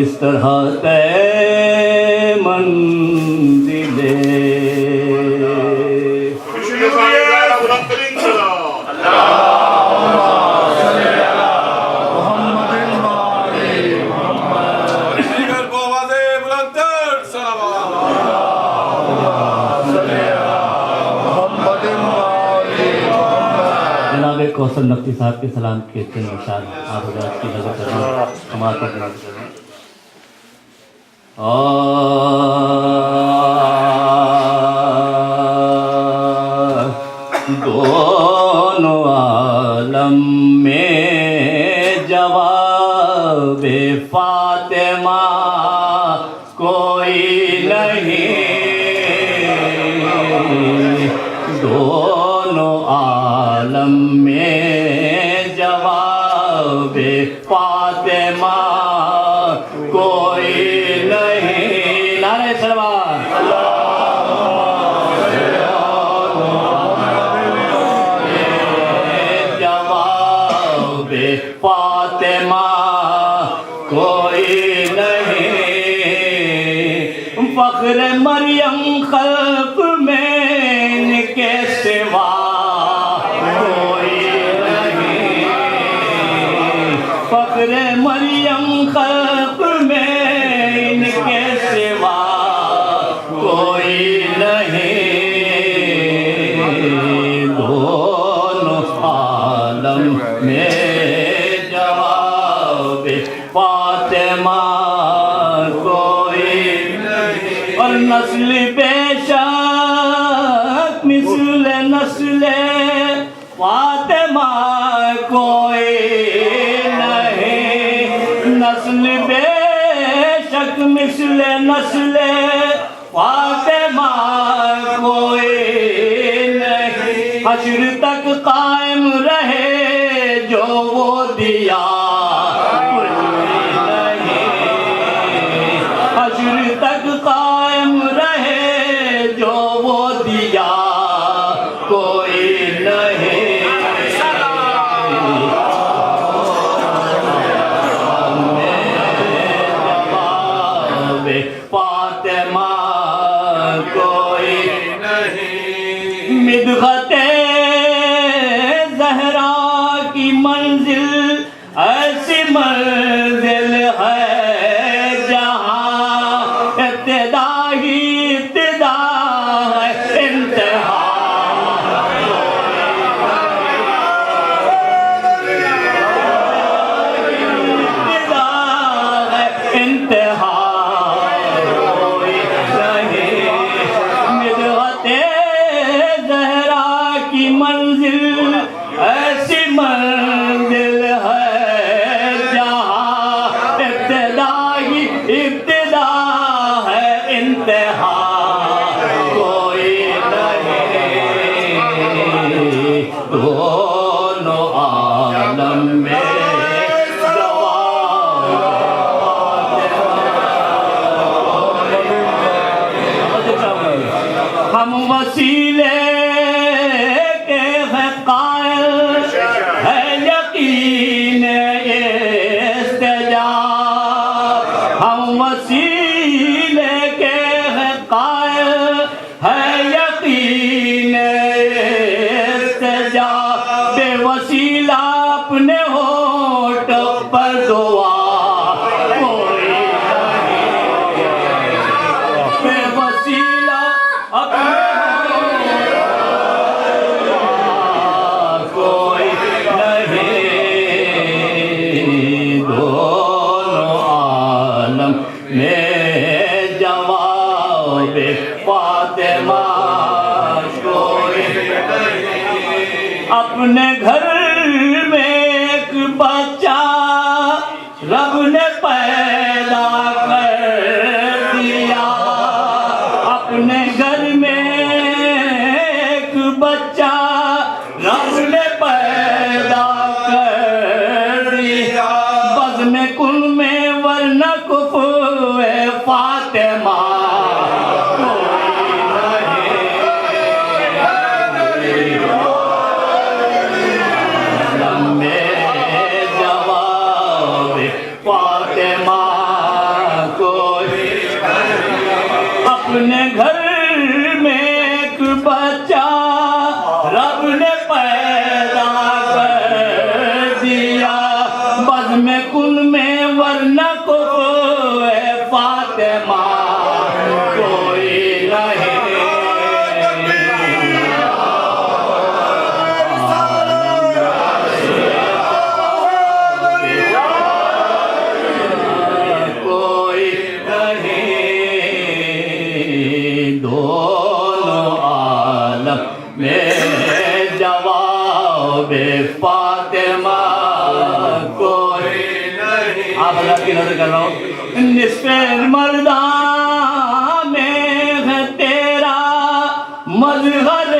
اس طرح طے منزلیں کوثر نقوی صاحب کے سلام کے تین نشان آپ حضرات کی نظر کرنا ہمارے کی نظر کرنا دونوں عالم میں جواب فاطمہ کوئی نہیں دونوں عالم میں جواب فاطمہ کوئی نہیں نعرہ سلوات جواب فاطمہ کوئی نہیں فخر مریم خلق میں ان کے سوا فخر مریم خلق میں ان کے سوا کوئی نہیں دونوں عالم میں جواب فاطمہ کوئی نہیں اور نسل بے شک مثل نسل فاطمہ کوئی نسل بے شک مثل نسل فاطمہ کوئی نہیں حشر تک قائم رہے جو وہ دیا حشر تک قائم رہے جو وہ دیا کوئی نہیں فاطمہ کوئی نہیں مدغت زہرا کی منزل ایسی منزل ہے جہاں ابتدا ہی ابتدا ہے انتہا انتہا منزل ایسی منزل ہے جہاں ابتدا ہی ابتدا ہے انتہا کوئی نہیں دونوں عالم میں ہم وسیلے ہم وسیلے کے ہیں قائل ہے یقین استجاب بے وسیلہ اپنے ہونٹ پر دعا کوئی بے وسیلہ اپنے کوئی نہیں دونوں عالم میں جواب فاطمہ کوئی نہیں اپنے گھر میں ایک بچہ رب نے پیدا کر دیا اپنے گھر میں ایک بچہ رب نے پیدا کر دیا بزم کن میں ورنہ کفو فاطمہ جواب فاطمہ اپنے گھر میں ایک بچہ رب نے پیدا کر دیا بزم کن میں ورنہ کوئی فاطمہ کوئی نہیں فاطمہ کوئی نہیں آپ اللہ کی نظر کر رہا ہوں نصف مردان میں ہے تیرا مظہر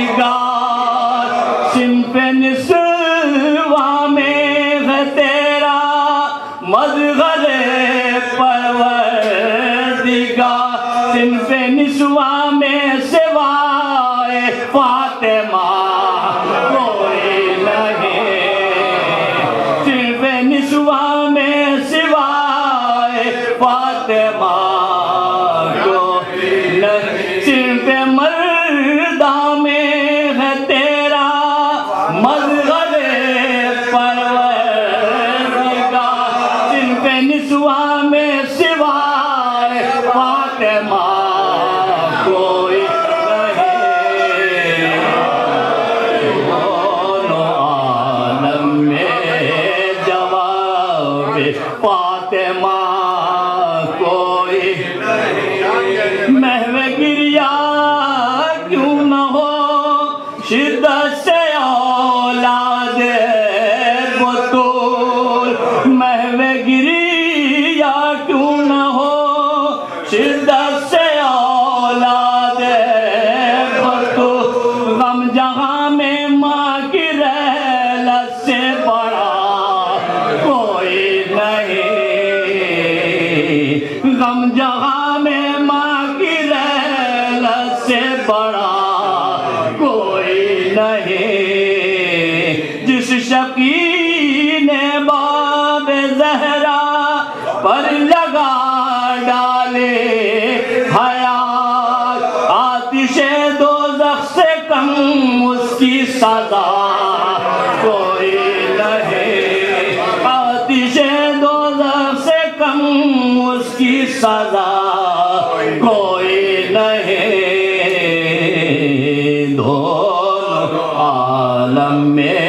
پروردگار صنف نسواں میں ہے تیرا مظہر پروردگار صنف نسواں میں سوائے فاطمہ کوئی نہیں صرف نسواں میں سوائے فاطمہ کوئی نہیں صرف مرداں میں ہے تیرا مظہر پروردگار صرف نسواں میں سوائے فاطمہ کوئی فاطمہ کوئی محو گریا کیوں نہ ہو شدت سے اولاد بطول محو گریا کیوں نہ ہو شدت سے اولاد بطول غم جہاں میں ماں کی رحلت سے بڑا کوئی نہیں غم جہاں میں ماں کی رحلت سے بڑا کوئی نہیں جس شقی نے باب زہرا پر لگا ڈالے حیات آتش دوزخ سے کم اس کی سزا کوئی نہیں آتش دوزخ سے کم اس کی سزا کوئی نہیں دونوں عالم میں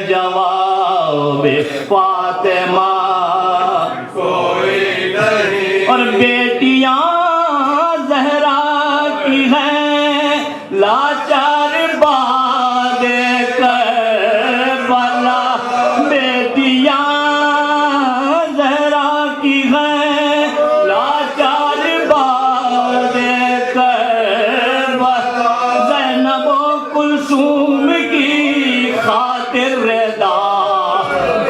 جواب فاطمہ کوئی نہیں اور بیٹیاں زہرا کی ہیں لاچار باد کربلا بیٹیاں زہرا کی ہیں لاچار باد کربلا زینب و کلثوم کی خاطر رضا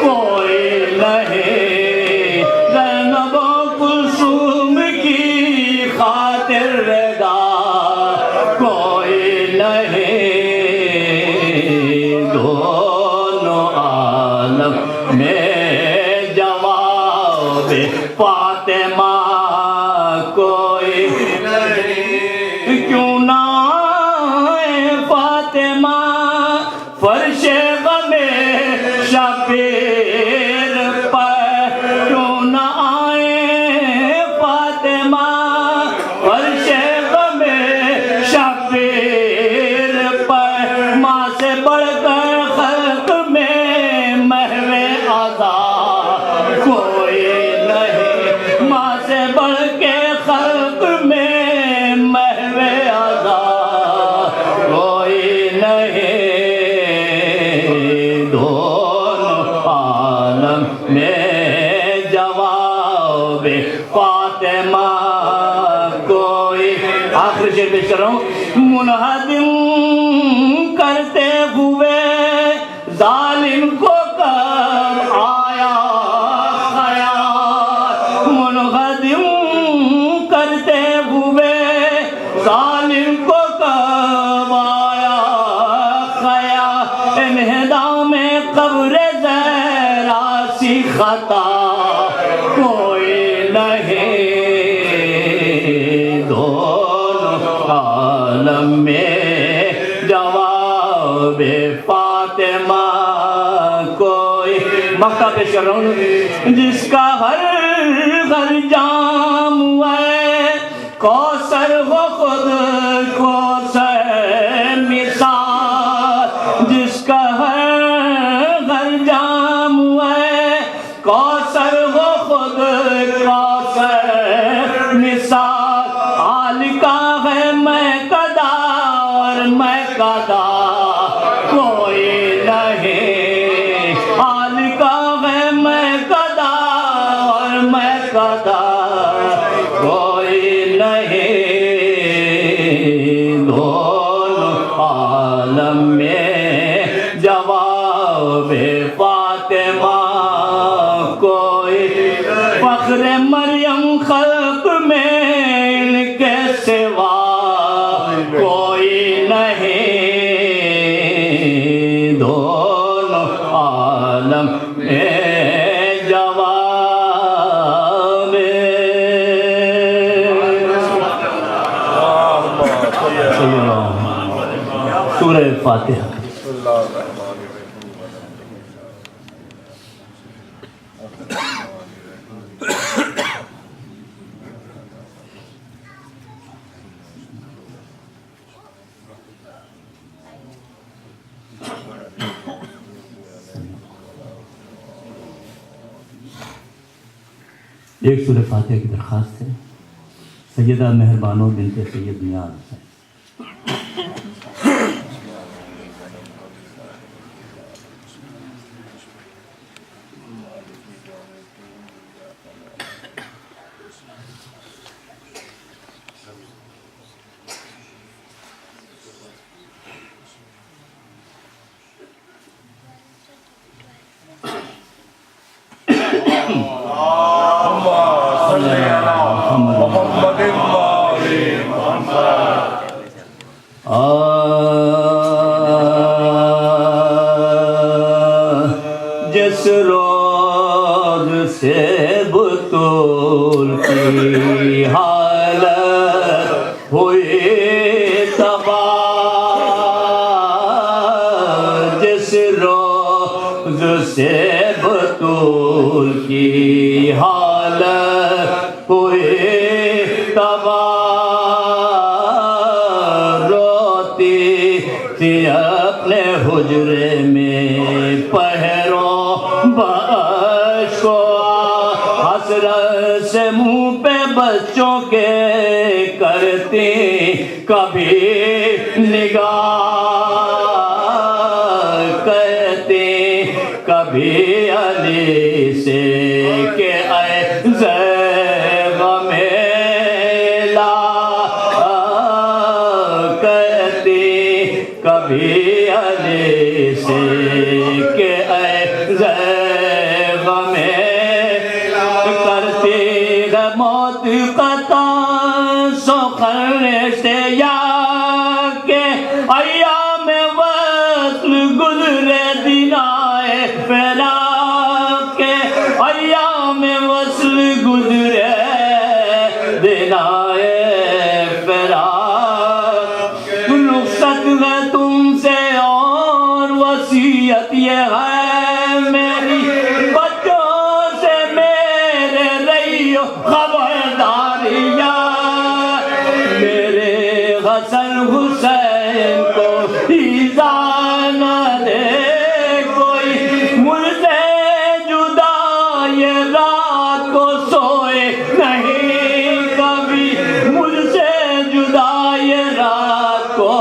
کوئی نہیں زینب و کلثوم کی خاطر رضا کوئی نہیں دونوں عالم میں جواب فاطمہ کوئی نہیں کیوں نہ آئے فاطمہ فرش غم شبیر پر کیوں نہ آئے فاطمہ فرش غم شبیر پر ماں سے بڑھ کر خلق میں محو عزا کوئی نہیں ماں سے بڑھ کے خلق میں محو عزا کوئی نہیں دونوں عالم میں جواب فاطمہ کوئی آخری شعر پیش کر رہا ہوں منہدم کرتے ہوئے ظالم کو کب آیا خیال منہدم کرتے ہوئے ظالم کو کب آیا خیال انہدا میں قبر زہرا سی خطا کوئی نہیں بے فاطمہ کوئی مقطع پیش کر رہا ہوں جس کا ہر ہر جام ہے کوثر وہ خود کوثر مثال جس کا ہر ہر جام ہے کوثر وہ خود کوثر مثال آل کا ہے میں قدا اور میں قدا کوئی نہیں آل کا ہے میں قدا اور میں قدا کوئی نہیں دونوں عالم میں جواب فاطمہ کوئی فخر مریم خلق میں ان کے سوا کوئی نہیں دونوں عالم میں جواب سورہ فاتحہ ایک سورہ فاتحہ کی درخواست ہے سیدہ مہربانو بنت سید نیاز حسین. جس روز سے بطول کی حالت ہوئی تباہ جس روز سے بطول کی حالت ہوئی تباہ روتی تھی اپنے حجرے میں پہروں حسرت سے منہ پہ بچوں کے کرتی کبھی نگاہ کہتی کبھی علی سے کہ اے زیغ میلا کہتی کبھی علی سے کہ اے زیغ میلا کرتی ہے موت قطع سخن سے یا کہ ایام وصل گزرے دنائے فراق کے ایام وصل گزرے دنائے فراق رخصت ہے تم سے اور وصیت یہ ہے میری بچوں سے میرے رہیو خبرداریاں میرے حسن حسین کو ایذا نہ دے کوئی مجھ سے جدا یہ رات کو سوئے نہیں کبھی مجھ سے جدا یہ رات کو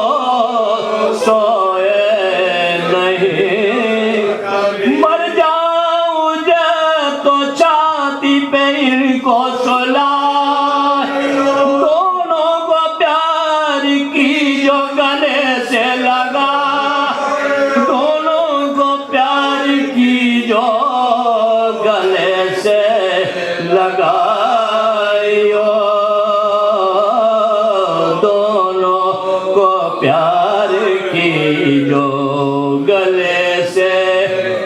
سوئے نہیں مر جاؤں جب تو چھاتی پہ ان کو سلا دونوں کو پیار کی جو گلے سے لگا دونوں کو پیار کی جو گلے سے لگائیو دونوں کو پیار کی جو گلے سے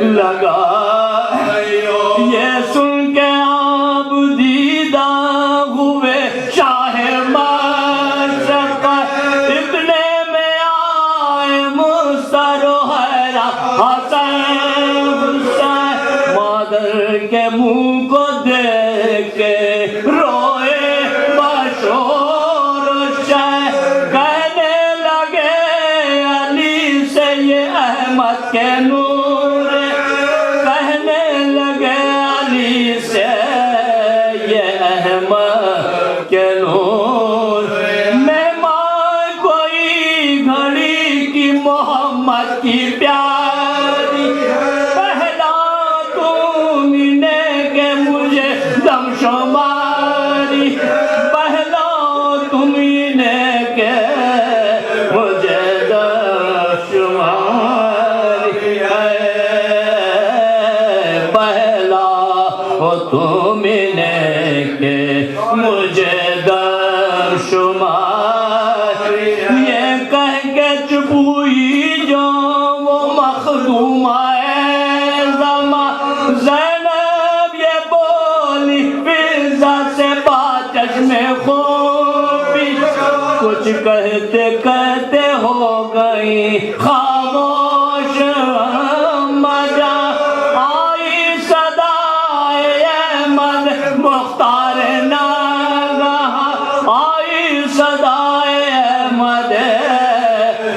لگائیو یہ سن کے آپ دیدہ روئے بشور شہ کہنے لگے علی سے یہ احمد کے نور کہنے لگے علی سے یہ احمد کے نور مہمان کوئی گھڑی کی محمد کی پیاری پہلا تم نے کہ مجھے دم شماری پہلا تم نے کہ مجھے دم شماری پہلا تم نے کہ مجھے دم شماری یہ کہہ کے چپ ہوئی جو وہ مخدومہ زینب یہ بولی فضا سے بات چشم خوبی کچھ کہتے کہتے ہو گئی خاموش مجا آئی صدائے احمد مختار ناگہاں آئی صدائے احمد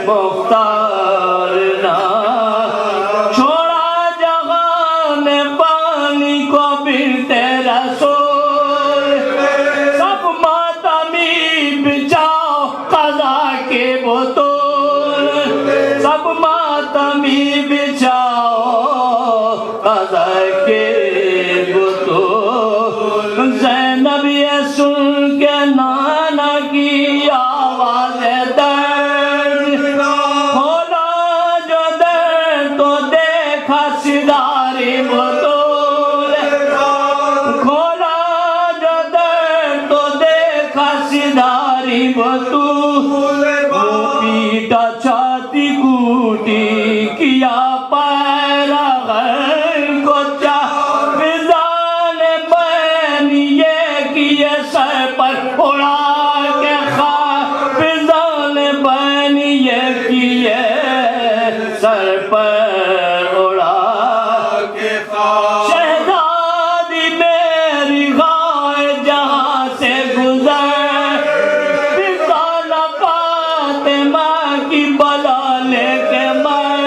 مختار ناگہاں چھوڑا جہاں میں پانی کو بنتے رسول سب ماتمی بچاؤ قضا کے بطول سب ماتمی بچاؤ قضا کے بطول زینب یہ سن کے نانا کی آواز درد کھولا جو درد تو دیکھا سداری بطول کھولا جو درد تو دیکھا سداری بطول وہ پیٹا چھاتی کوٹی کیا پیرا غیر کو چاہ فضان بین یہ کیے سر پر اڑا کے خواہ فضان بین یہ کیے سر پر اڑا کے خواہ شہزادی میری غائے جہاں سے گزر فضان فاطمہ کی بلا لے کے مر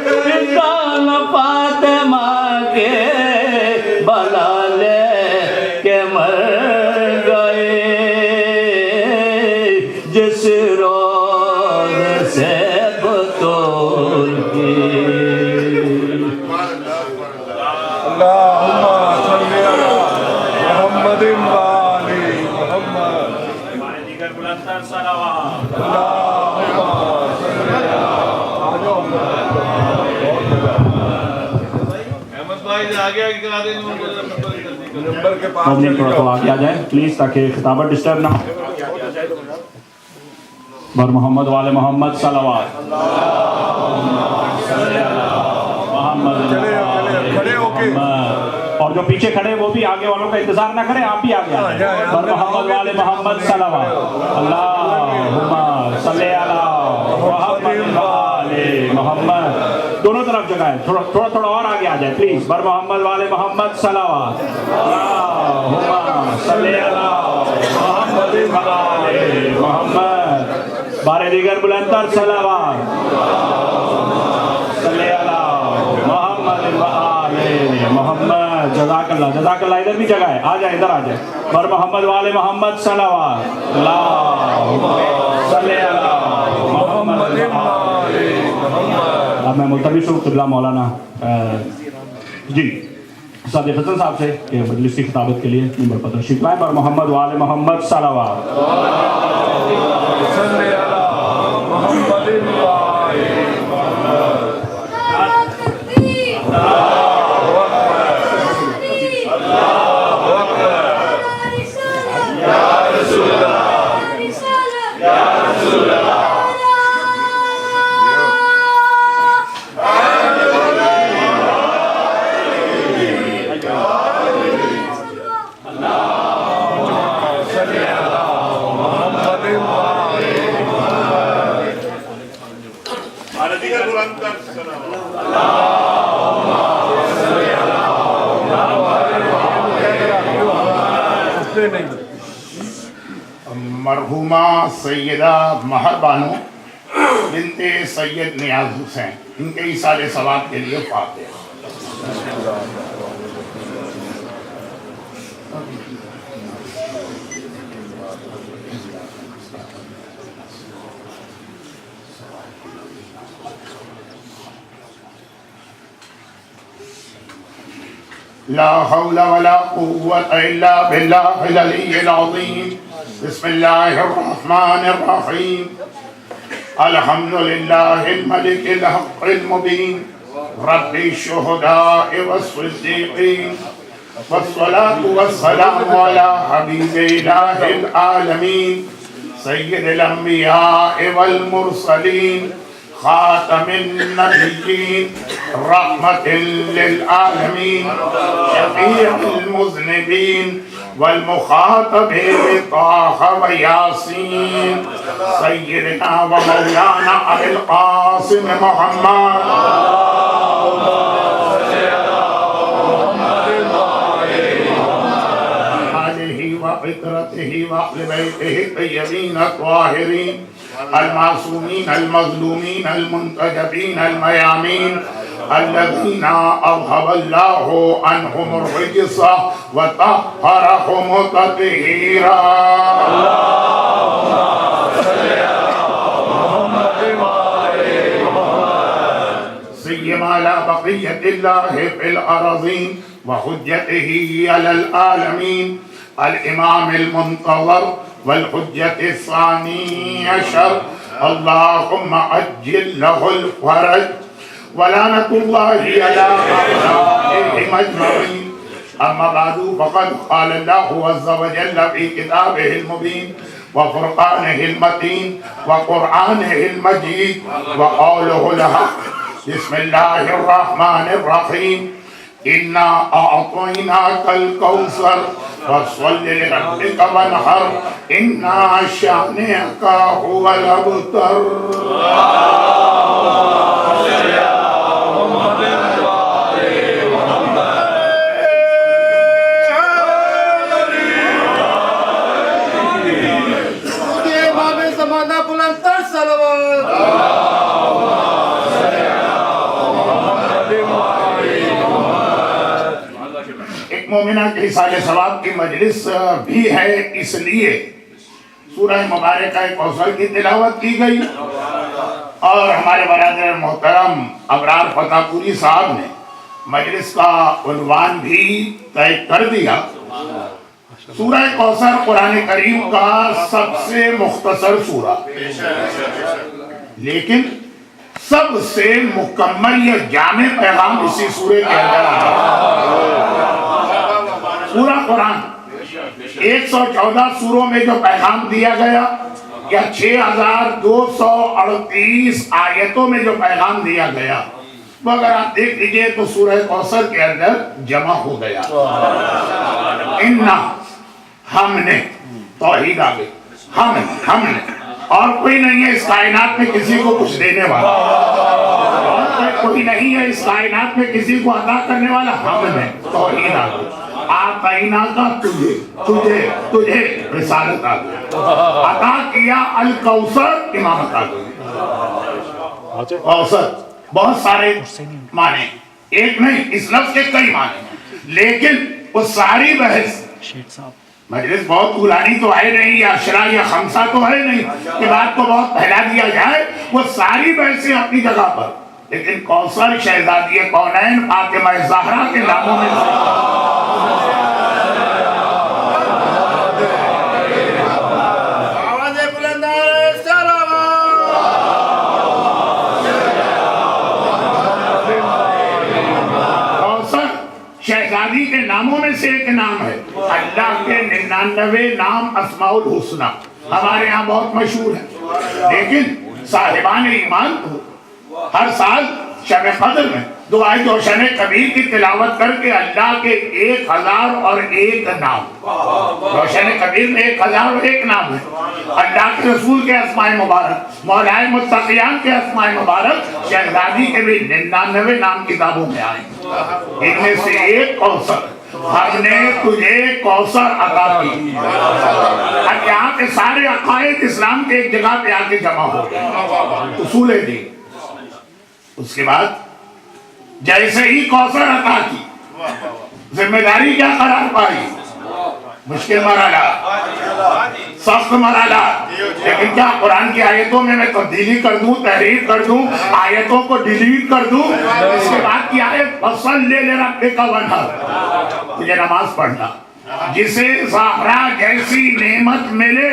فضان فاطمہ کے بلا لے کے مر گئے جس روز سے بطول کی اللہم صلی علی محمد و آل محمد ہمارے دیگر بلندتر صلوات نمبر کے پاس پبلک تھوڑا تو آگے آ جائے پلیز تاکہ خطابت ڈسٹرب نہ ہو بر محمد والے محمد صلوات محمد کھڑے ہو کے اور جو پیچھے کھڑے وہ بھی آگے والوں کا انتظار نہ کریں آپ بھی آگے آ جائیں بر محمد والے محمد صلوات اللہم صلی علی محمد والے محمد دونوں طرف جگہ ہے تھوڑا تھوڑا اور آگے آ جائے پلیز بر محمد والے محمد صلوات اللہم صلی علی محمد والے محمد بارے دیگر بلندتر صلوات صلی علی محمد والے محمد جزاک اللہ ادھر بھی جگہ ہے آ جائے ادھر آ جائے بر محمد والے محمد صلوات اللہم صلی علی محمد والے محمد اب میں ملتمس ہوں قبلہ مولانا جی صادق حسن صاحب سے کہ مجلس کی خطابت کے لیے نمبر پر تشریف لائیں بر محمد والے محمد صلوات صلی علی محمد و آل محمد مرحومہ سیدہ مہر بانو بنت سید نیاز حسین، ان کے ایصال ثواب کے لیے فاتحہ۔ لا حول ولا قوة إلا بالله العلي العظيم بسم الله الرحمن الرحيم الحمد لله الملك الحق المبين رب الشهداء والصديقين والصلاة والسلام على حبيب إله العالمين سيد الأنبياء والمرسلين خاتم النبيين رحمة للعالمين شفيع المذنبين والمخاطب بطه وياسين سيدنا ومولانا أبي القاسم محمد آله وفطرته وأهل بيته الطيبين الطاهرين المعصومين المظلومين المنتجبين الميامين الذين أذهب الله عنهم الرجس وطهرهم تطهيرا سيما على بقية الله في الأراضين وحجته على العالمين الإمام المنتظر والحجة الثاني عشر اللهم عجل له الفرج ولعنة الله على أعدائهم أجمعين أما بعد فقد قال الله عز وجل في كتابه المبين وفرقانه المتين وقرآنه المجيد وقوله الحق بسم الله الرحمن الرحيم إنا أعطيناك الكوثر فصل لربك وانحر إن شانئك هو الأبتر مومنہ کے ایصال ثواب کی مجلس بھی ہے، اس لیے سورہ مبارکہ کوثر کی تلاوت کی گئی اور ہمارے برادر محترم ابرار فتح پوری صاحب نے مجلس کا عنوان بھی طے کر دیا۔ سورہ کوثر قرآن کریم کا سب سے مختصر سورہ لیکن سب سے مکمل یا جامع پیغام اسی سورے کے اندر آتا۔ پورا قرآن 114 سوروں میں جو پیغام دیا گیا یا 6238 آیتوں میں جو پیغام دیا گیا وہ اگر آپ دیکھ لیجئے تو سورہ کوثر کے اندر جمع ہو گیا۔ ہم نے توحید آگے ہم نے اور کوئی نہیں ہے اس کائنات میں کسی کو کچھ دینے والا، اور کوئی نہیں ہے اس کائنات میں کسی کو عطا کرنے والا، ہم نے توحید آگے آتینا کا تجھے رسالت آگے عطا کیا الکوثر امامت آگے۔ کوثر بہت سارے معنی، ایک نہیں اس لفظ کے کئی معنی، لیکن وہ ساری بحث مجلس بہت طولانی تو ہے نہیں یا عشرہ یا خمسہ تو ہے نہیں کہ بات کو بہت پھیلا دیا جائے، وہ ساری بحثیں اپنی جگہ پر، لیکن کوثر شہزادی کونین فاطمہ زہرا کے ناموں میں شہزادی کے ناموں میں سے ایک نام ہے۔ اللہ کے 99 نام اسماء الحسنہ ہمارے ہاں بہت مشہور ہے، لیکن صاحبان ایمان ہر سال شب قدر میں دعائے جوشن کبیر کی تلاوت کر کے اللہ کے 1001 نام، جوشن کبیر میں 1001 نام ہے، اللہ کے رسول کے اسماء مبارک، مولائے متقیان کے اسماء مبارک، شہزادی کے بھی 99 نام کتابوں میں آئے، ان میں سے ایک کوثر ہم نے تجھے کوثر عطا کی. اب یہاں پہ سارے عقائد اسلام کے ایک جگہ پہ آ کے جمع ہو گئے, اصول دین. اس کے بعد جیسے ہی کوثر عطا کی, ذمہ داری کیا قرار پائی؟ مشکل مرحلہ, سخت مرحلہ. لیکن کیا قرآن کی آیتوں میں تبدیلی کر دوں, تحریر کر دوں, آیتوں کو ڈیلیٹ کر دوں؟ اس کے بعد کی آیت فَصَلِّ لِرَبِّكَ وَانْحَرْ, تجھے نماز پڑھنا. جسے زہرا جیسی نعمت ملے,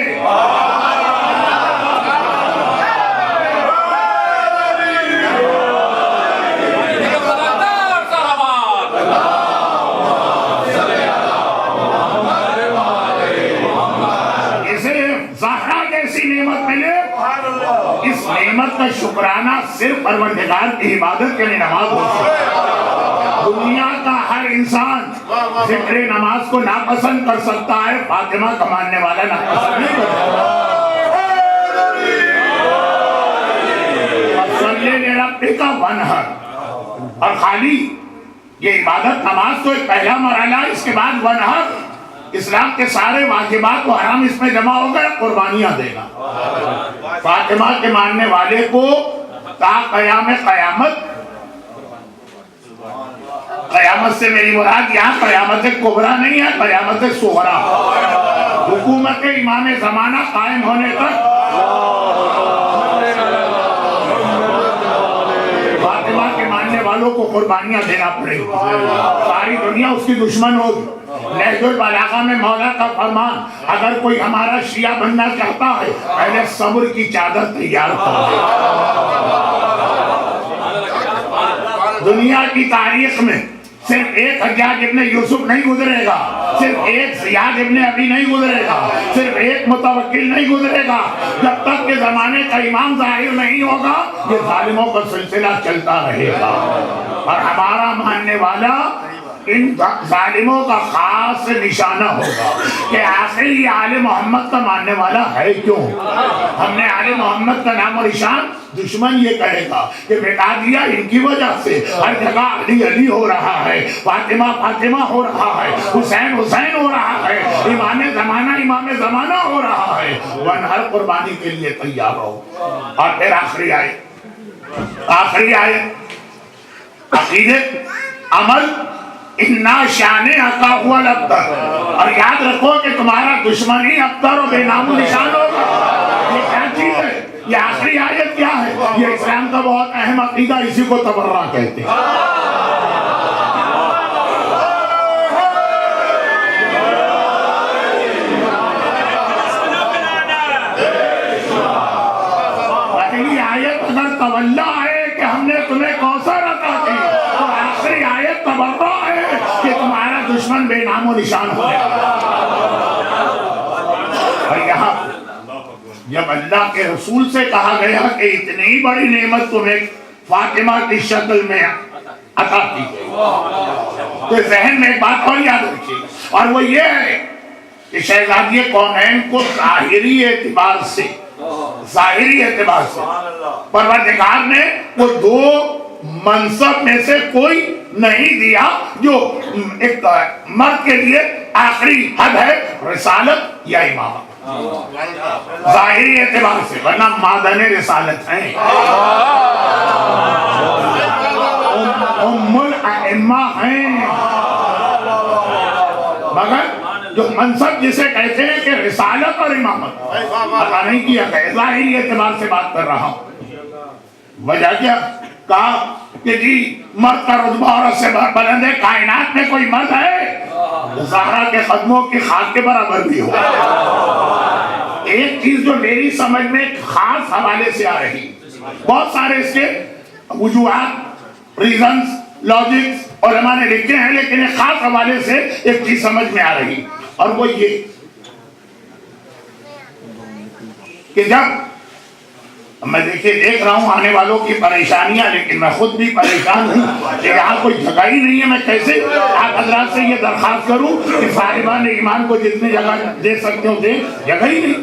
اس نعمت کا شکرانہ صرف پروردگار کی عبادت کے لیے نماز ہوتی ہے. دنیا کا ہر انسان ذکر نماز کو ناپسند کر سکتا ہے, فاطمہ کا ماننے والا ناپسند نہیں کر سکتا. فَصَلِّ لِرَبِّكَ وَانْحَرْ, اور خالی یہ عبادت نماز تو ایک پہلا مرحلہ ہے. اس کے بعد وانحر, اسلام کے سارے واجبات و حرام اس میں جمع ہو گئے, قربانیاں دینا. فاطمہ کے ماننے والے کو تا قیام قیامت, قیامت سے میری مراد یہاں قیامت کبریٰ نہیں ہے, قیامت صغریٰ, حکومت امام زمانہ قائم ہونے تک فاطمہ کے ماننے والوں کو قربانیاں دینا پڑے گی. ساری دنیا اس کی دشمن ہوگی. نہج البلاغہ میں مولا کا فرمان, اگر کوئی ہمارا شیعہ بننا چاہتا ہے پہلے صبر کی چادر تیار کر دے. دنیا کی تاریخ میں صرف ایک حجاج ابن یوسف نہیں گزرے گا, صرف ایک زیاد ابن ابی نہیں گزرے گا, صرف ایک متوکل نہیں گزرے گا. جب تک کہ زمانے کا امام ظاہر نہیں ہوگا یہ ظالموں کا سلسلہ چلتا رہے گا. اور ہمارا ماننے والا ان ظالموں کا خاص نشانہ ہوگا کہ آخر یہ آل محمد کا ماننے والا ہے کیوں. ہم نے آل محمد کا نام و نشان, دشمن یہ کہے گا کہ مٹا دیا ان کی وجہ سے. ہر جگہ علی علی ہو رہا ہے, فاطمہ فاطمہ ہو رہا ہے, حسین حسین ہو رہا ہے, امام زمانہ ہو رہا ہے. وانحر, قربانی کے لیے تیار ہو. اور پھر آخری آئے عقیدے, عمل, اِنَّا شَانِئَكَ هُوَ الْأَبْتَرُ, اور یاد رکھو کہ تمہارا دشمن ہی ابتر و بے نام و نشان ہوگا. یہ کیا چیز ہے؟ یہ آخری آیت کیا ہے؟ یہ اسلام کا بہت اہم عقیدہ, اسی کو تبرہ کہتے ہیں. پہلی آیت اگر تولا ہے کہ ہم نے تمہیں کوثر عطا کی, اور آخری آیت تبرہ ہے کہ تمہارا دشمن بے نام و نشان ہو گیا. اور یہاں جب اللہ کے رسول سے کہا گیا کہ اتنی بڑی نعمت تمہیں فاطمہ کی شکل میں عطا کی گئی, تو ذہن میں ایک بات اور یاد رکھیے, اور وہ یہ ہے کہ شہزادی کونین کو ظاہری اعتبار سے پروردگار نے وہ دو منصب میں سے کوئی نہیں دیا جو ایک مرد کے لیے آخری حد ہے, رسالت یا امامت. ظاہری اعتبار سے, ورنہ مادن رسالت ہیں, ام الائمہ ہیں, مگر جو منصب جسے کہتے ہیں کہ رسالت اور امامت عطا نہیں کیا گیا. ظاہری اعتبار سے بات کر رہا ہوں. وجہ کیا؟ کہا کہ جی مرد کا رتبہ عورت سے بلند ہے, کائنات میں کوئی مرد ہے زہرا کے قدموں کی خاک کے برابر بھی ہو. ایک چیز جو میری سمجھ میں خاص حوالے سے آ رہی, بہت سارے اس کے وجوہات, ریزنز, لاجکس علماء نے لکھے ہیں, لیکن ایک خاص حوالے سے ایک چیز سمجھ میں آ رہی, اور وہ یہ کہ جب میں دیکھ رہا ہوں آنے والوں کی پریشانیاں, لیکن میں خود بھی پریشان ہوں کہ یہاں کوئی جگہ ہی نہیں ہے. میں کیسے آپ حضرات سے یہ درخواست کروں کہ صاحبان ایمان کو جتنی جگہ دے سکتے ہو دے, جگہ ہی نہیں.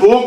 2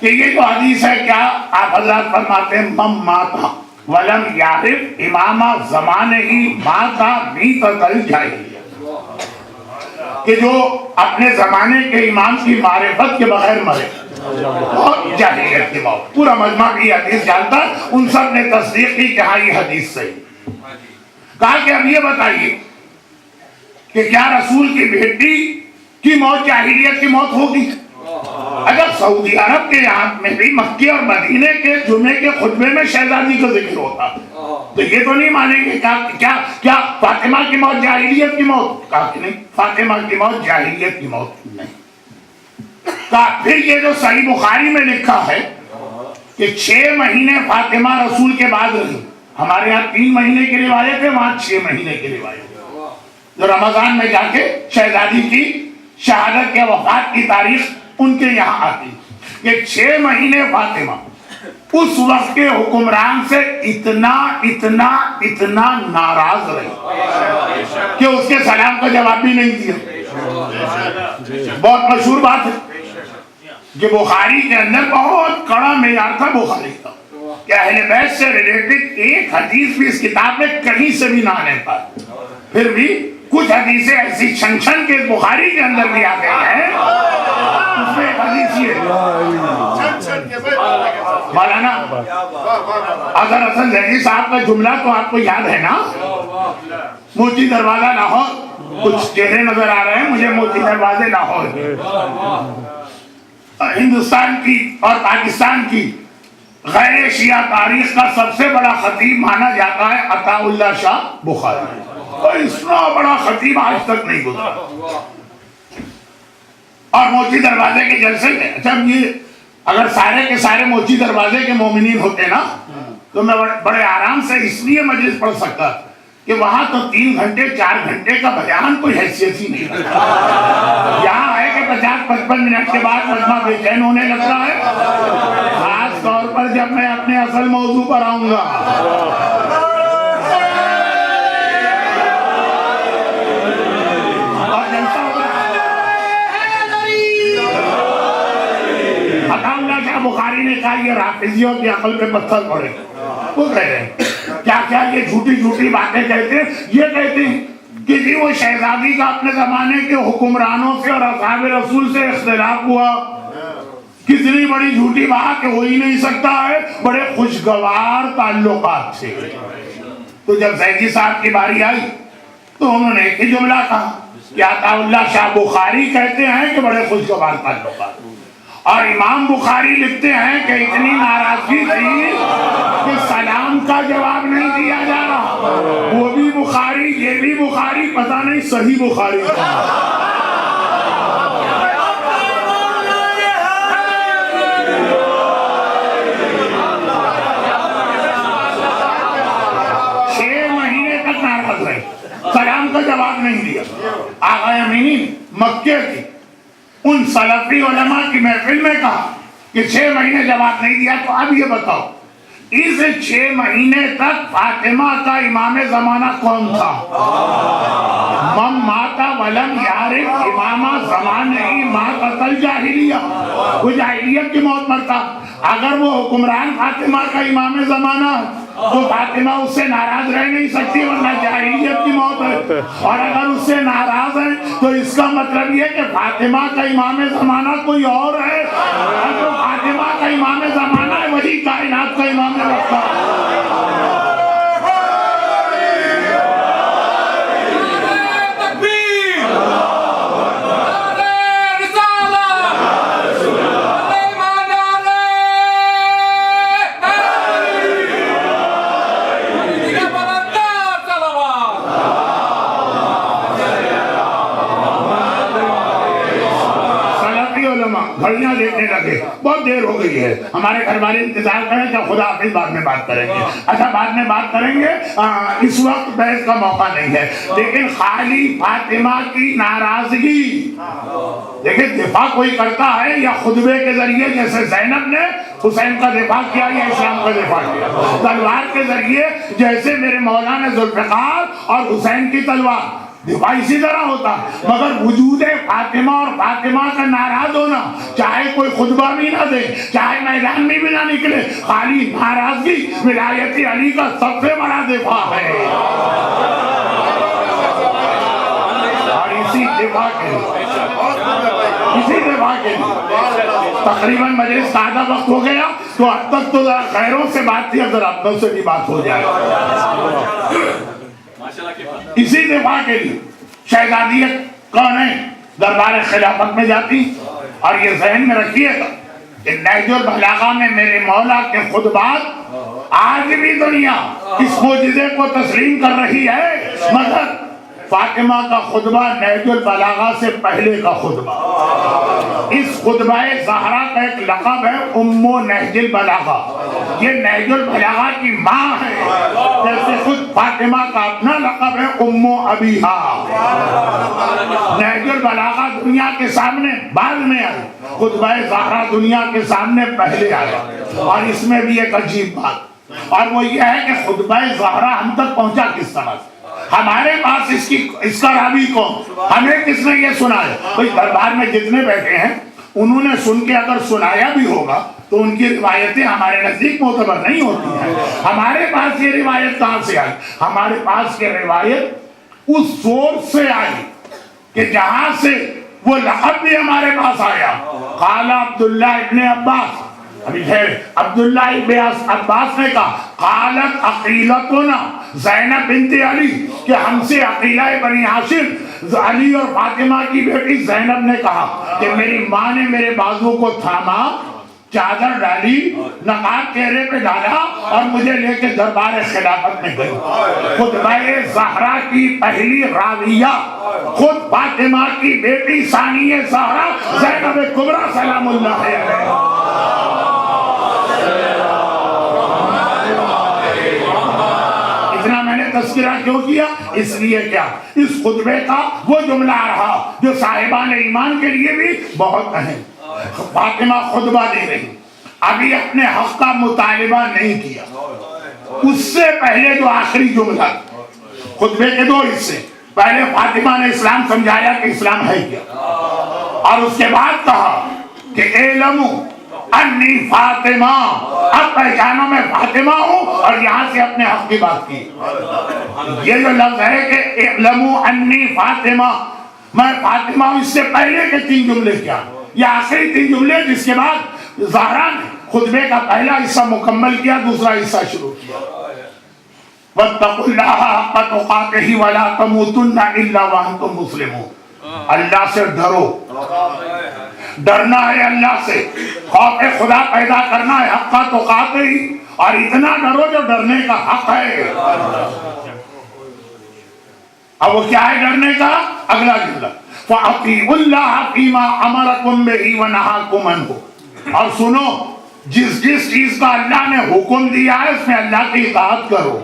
کہ یہ جو حدیث ہے کیا آپ حضرات فرماتے ہیں مم ماتا ولم یعرف امام زمانے ہی ماتا میتۃ الجاہلیہ، کہ جو اپنے زمانے کے امام کی معرفت کے بغیر مرے اور جاہلیت کی موت. پورا مجمع بھی حدیث جانتا، ان سب نے تصدیق کی کہ ہاں یہ حدیث صحیح. کہا کہ اب یہ بتائیے کہ کیا رسول کی بیٹی کی موت جاہلیت کی موت ہوگی؟ اگر سعودی عرب کے یہاں میں بھی مکے اور مدینے کے جمعے کے خطبے میں شہزادی کا ذکر ہوتا تو یہ تو نہیں مانیں گے کیا فاطمہ کی موت جاہلیت کی موت؟ کہا کہ نہیں، فاطمہ کی موت جاہلیت کی موت نہیں. کہا پھر یہ جو صحیح بخاری میں لکھا ہے کہ 6 مہینے فاطمہ رسول کے بعد رہی، ہمارے یہاں 3 مہینے کی روایت ہے، وہاں 6 مہینے کی روایت ہے. جو رمضان میں جا کے شہزادی کی شہادت کے وفات کی تاریخ ان کے یہاں آتی کہ 6 مہینے فاطمہ اس وقت کے حکمران سے اتنا ناراض رہی کہ اس کے سلام کا جواب بھی نہیں دیا. بہت مشہور بات ہے کہ بخاری کے اندر بہت کڑا معیار تھا بخاری کا کہ اہل بیت سے ریلیٹڈ ایک حدیث بھی اس کتاب میں کہیں سے بھی نہ آنے پائے. پھر بھی کچھ حدیثیں ایسی چھن چھن کے بخاری کے اندر بھی آ گئی ہیں. اس میں ایک حدیث یہ مولانا اظہر حسن زیدی صاحب کا جملہ تو آپ کو یاد ہے نا، موتی دروازہ لاہور، کچھ چہرے نظر آ رہے ہیں مجھے، موتی دروازے لاہور. ہندوستان کی اور پاکستان کی غیر شیعہ تاریخ کا سب سے بڑا خطیب مانا جاتا ہے عطا اللہ شاہ بخاری. اتنا بڑا خطیب آج تک نہیں گزرا. اور موتی دروازے کے جلسے میں اچھا یہ اگر سارے کے سارے موتی دروازے کے مومنین ہوتے نا تو میں بڑے آرام سے اس لیے مجلس پڑھ سکتا کہ وہاں تو 3 گھنٹے 4 گھنٹے کا بیان کوئی حیثیت ہی نہیں رکھتا. یہاں ہے کہ 50-55 منٹ کے بعد مجمع بے چین ہونے لگتا ہے، خاص طور پر جب میں اپنے اصل موضوع پر آؤں گا. بخاری نے کہا یہ رافضیوں کی عقل پہ پتھر پڑے. وہ کہہ رہے ہیں کیا یہ جھوٹی باتیں کہتے ہیں. یہ کہتے ہیں کہ جی وہ شہزادی کا اپنے زمانے کے حکمرانوں سے اور اصحاب رسول سے اختلاف ہوا. کتنی بڑی جھوٹی بات ہو ہی نہیں سکتا ہے، بڑے خوشگوار تعلقات تھے. تو جب زیدی صاحب کی باری آئی تو انہوں نے ایک ہی جملہ کہا کہ عطا اللہ شاہ بخاری کہتے ہیں کہ بڑے خوشگوار تعلقات. اور امام بخاری لکھتے ہیں کہ اتنی ناراضگی تھی کہ سلام کا جواب نہیں دیا جا رہا. وہ بھی بخاری، یہ بھی بخاری، پتہ نہیں صحیح بخاری تھا. 6 مہینے تک ناراض رہے، سلام کا جواب نہیں دیا. آغا امینی مکے کی ان سلفی علماء کی محفل میں کہا کہ 6 مہینے جواب نہیں دیا. تو اب یہ بتاؤ اس 6 مہینے تک فاطمہ کا امام زمانہ کون تھا؟ من ماتا ولم یعرف امام زمانہ ہی ماتۃ الجاہلیہ، وہ جاہلیت کی موت مرتا. اگر وہ حکمران فاطمہ کا امام زمانہ تو فاطمہ اس سے ناراض رہ نہیں سکتی ورنہ جاہلیت کی موت ہے. اور اگر اس سے ناراض ہے تو اس کا مطلب یہ کہ فاطمہ کا امام زمانہ کوئی اور ہے، اور جو فاطمہ کا امام زمانہ ہے وہی کائنات کا امام وقت ہے. گھڑیاں دیکھنے لگے، بہت دیر ہو گئی ہے، ہمارے گھر والے انتظار کریں کہ خدا حافظ بعد میں بات کریں گے. اچھا بعد میں بات کریں گے، اس وقت بحث کا موقع نہیں ہے. لیکن خالی فاطمہ کی ناراضگی دیکھیں دفاع کوئی کرتا ہے یا خطبے کے ذریعے جیسے زینب نے حسین کا دفاع کیا یا اسلام کا دفاع کیا، تلوار کے ذریعے جیسے میرے مولا نے ذوالفقار اور حسین کی تلوار دفاع اسی طرح ہوتا ہے، مگر وجود فاطمہ اور فاطمہ کا ناراض ہونا، چاہے کوئی خطبہ بھی نہ دے، چاہے میدان میں بھی نہ نکلے، خالی ناراضگی ولایت علی کا سب سے بڑا دفاع ہے۔ اور اسی دفاع کے تقریباً مجلس کا آدھا وقت ہو گیا، تو اب تک تو غیروں سے بات تھی، اب ذرا اپنوں سے بھی بات ہو جائے۔ اسی دفاع کے لیے شہزادیت کون ہے دربار خلافت میں جاتی، اور یہ ذہن میں رکھیے گا کہ نہج البلاغہ میں میرے مولا کے خطبات آج بھی دنیا اس معجزے کو تسلیم کر رہی ہے، مگر فاطمہ کا خطبہ نہج البلاغہ سے پہلے کا خطبہ۔ اس خطبہ زہرا کا ایک لقب ہے ام نہج البلاغہ، یہ نہج البلاغہ کی ماں ہے، جیسے خود فاطمہ کا اپنا لقب ہے ام ابیہا۔ نہج البلاغہ دنیا کے سامنے بعد میں آئی، خطبہ زہرا دنیا کے سامنے پہلے آیا۔ اور اس میں بھی ایک عجیب بات، اور وہ یہ ہے کہ خطبہ زہرا ہم تک پہنچا کس طرح سے، ہمارے پاس اس کا راوی کون، ہمیں کس نے یہ سنایا؟ بھئی دربار میں جتنے بیٹھے ہیں انہوں نے سن کے اگر سنایا بھی ہوگا تو ان کی روایتیں ہمارے نزدیک معتبر نہیں ہوتی ہیں۔ ہمارے پاس یہ روایت کہاں سے آئی؟ ہمارے پاس یہ روایت اس سورس سے آئی کہ جہاں سے وہ لقب بھی ہمارے پاس آیا۔ قال عبداللہ ابن عباس، ابھی عبداللہ ابن عباس نے کہا قالت عقیلتنا زینب بنت علی، کہ ہم سے عقیلہ بنی ہاشم علی اور فاطمہ کی بیٹی زینب نے کہا کہ میری ماں نے میرے بازو کو تھاما، چادر ڈالی، نقاب چہرے پہ ڈالا اور مجھے لے کے دربار خلافت میں گئی۔ خطبہ زہرا کی پہلی راویہ خود فاطمہ کی بیٹی ثانیہ زہرا زینب کبریٰ سلام اللہ علیہا۔ اتنا میں نے تذکرہ کیوں کیا؟ اس لیے کیا اس خطبے کا وہ جملہ رہا جو صاحبان ایمان کے لیے بھی بہت اہم۔ فاطمہ خطبہ دے رہی، ابھی اپنے حق کا مطالبہ نہیں کیا، اس سے پہلے جو آخری جملہ، خطبے کے دو حصے، پہلے فاطمہ نے اسلام سمجھایا کہ اسلام ہے کیا، اور اس کے بعد کہا کہ اعلموا انی فاطمہ، اب پہچانو میں فاطمہ ہوں، اور یہاں سے اپنے حق کی بات کی۔ یہ جو لفظ ہے کہ اعلموا انی فاطمہ، میں فاطمہ ہوں، اس سے پہلے کے تین جملے کیا؟ یہ آخری تین جملے جس کے بعد زہرا نے خطبے کا پہلا حصہ مکمل کیا، دوسرا حصہ شروع کیا۔ وَاتَّقُوا اللَّهَ حَقَّ تُقَاتِهِ وَلَا تَمُوتُنَّ إِلَّا وَأَنْتُمْ مُسْلِمُونَ۔ اللہ سے ڈرو، ڈرنا ہے اللہ سے، خوف خدا پیدا کرنا ہے، حق تقاتہ، اور اتنا ڈرو جو ڈرنے کا حق ہے۔ اب وہ کیا ہے ڈرنے کا؟ اگلا جملہ فَأَطِيعُوا اللَّهَ فِيمَا أَمَرَكُمْ بِهِ وَنَهَاكُمْ عَنْهُ، اور سنو جس چیز کا اللہ نے حکم دیا ہے اس میں اللہ کی اطاعت کرو۔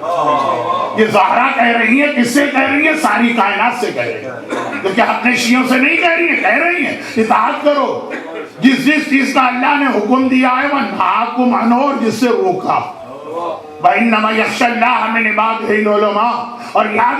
یہ زہرا کہہ رہی ہے، کس سے کہہ رہی ہے؟ ساری کائنات سے کہہ رہی ہے، تو کیا اپنے شیعوں سے نہیں کہہ رہی ہے؟ کہہ رہی ہے اطاعت کرو جس چیز کا اللہ نے حکم دیا ہے، وَنَهَاكُمْ عَنْهُ، اور جس سے روکا۔ وَإِنَّمَا يَخْشَى اللَّهَ مِنْ عِبَادِهِ الْعُلَمَاءُ، اور یاد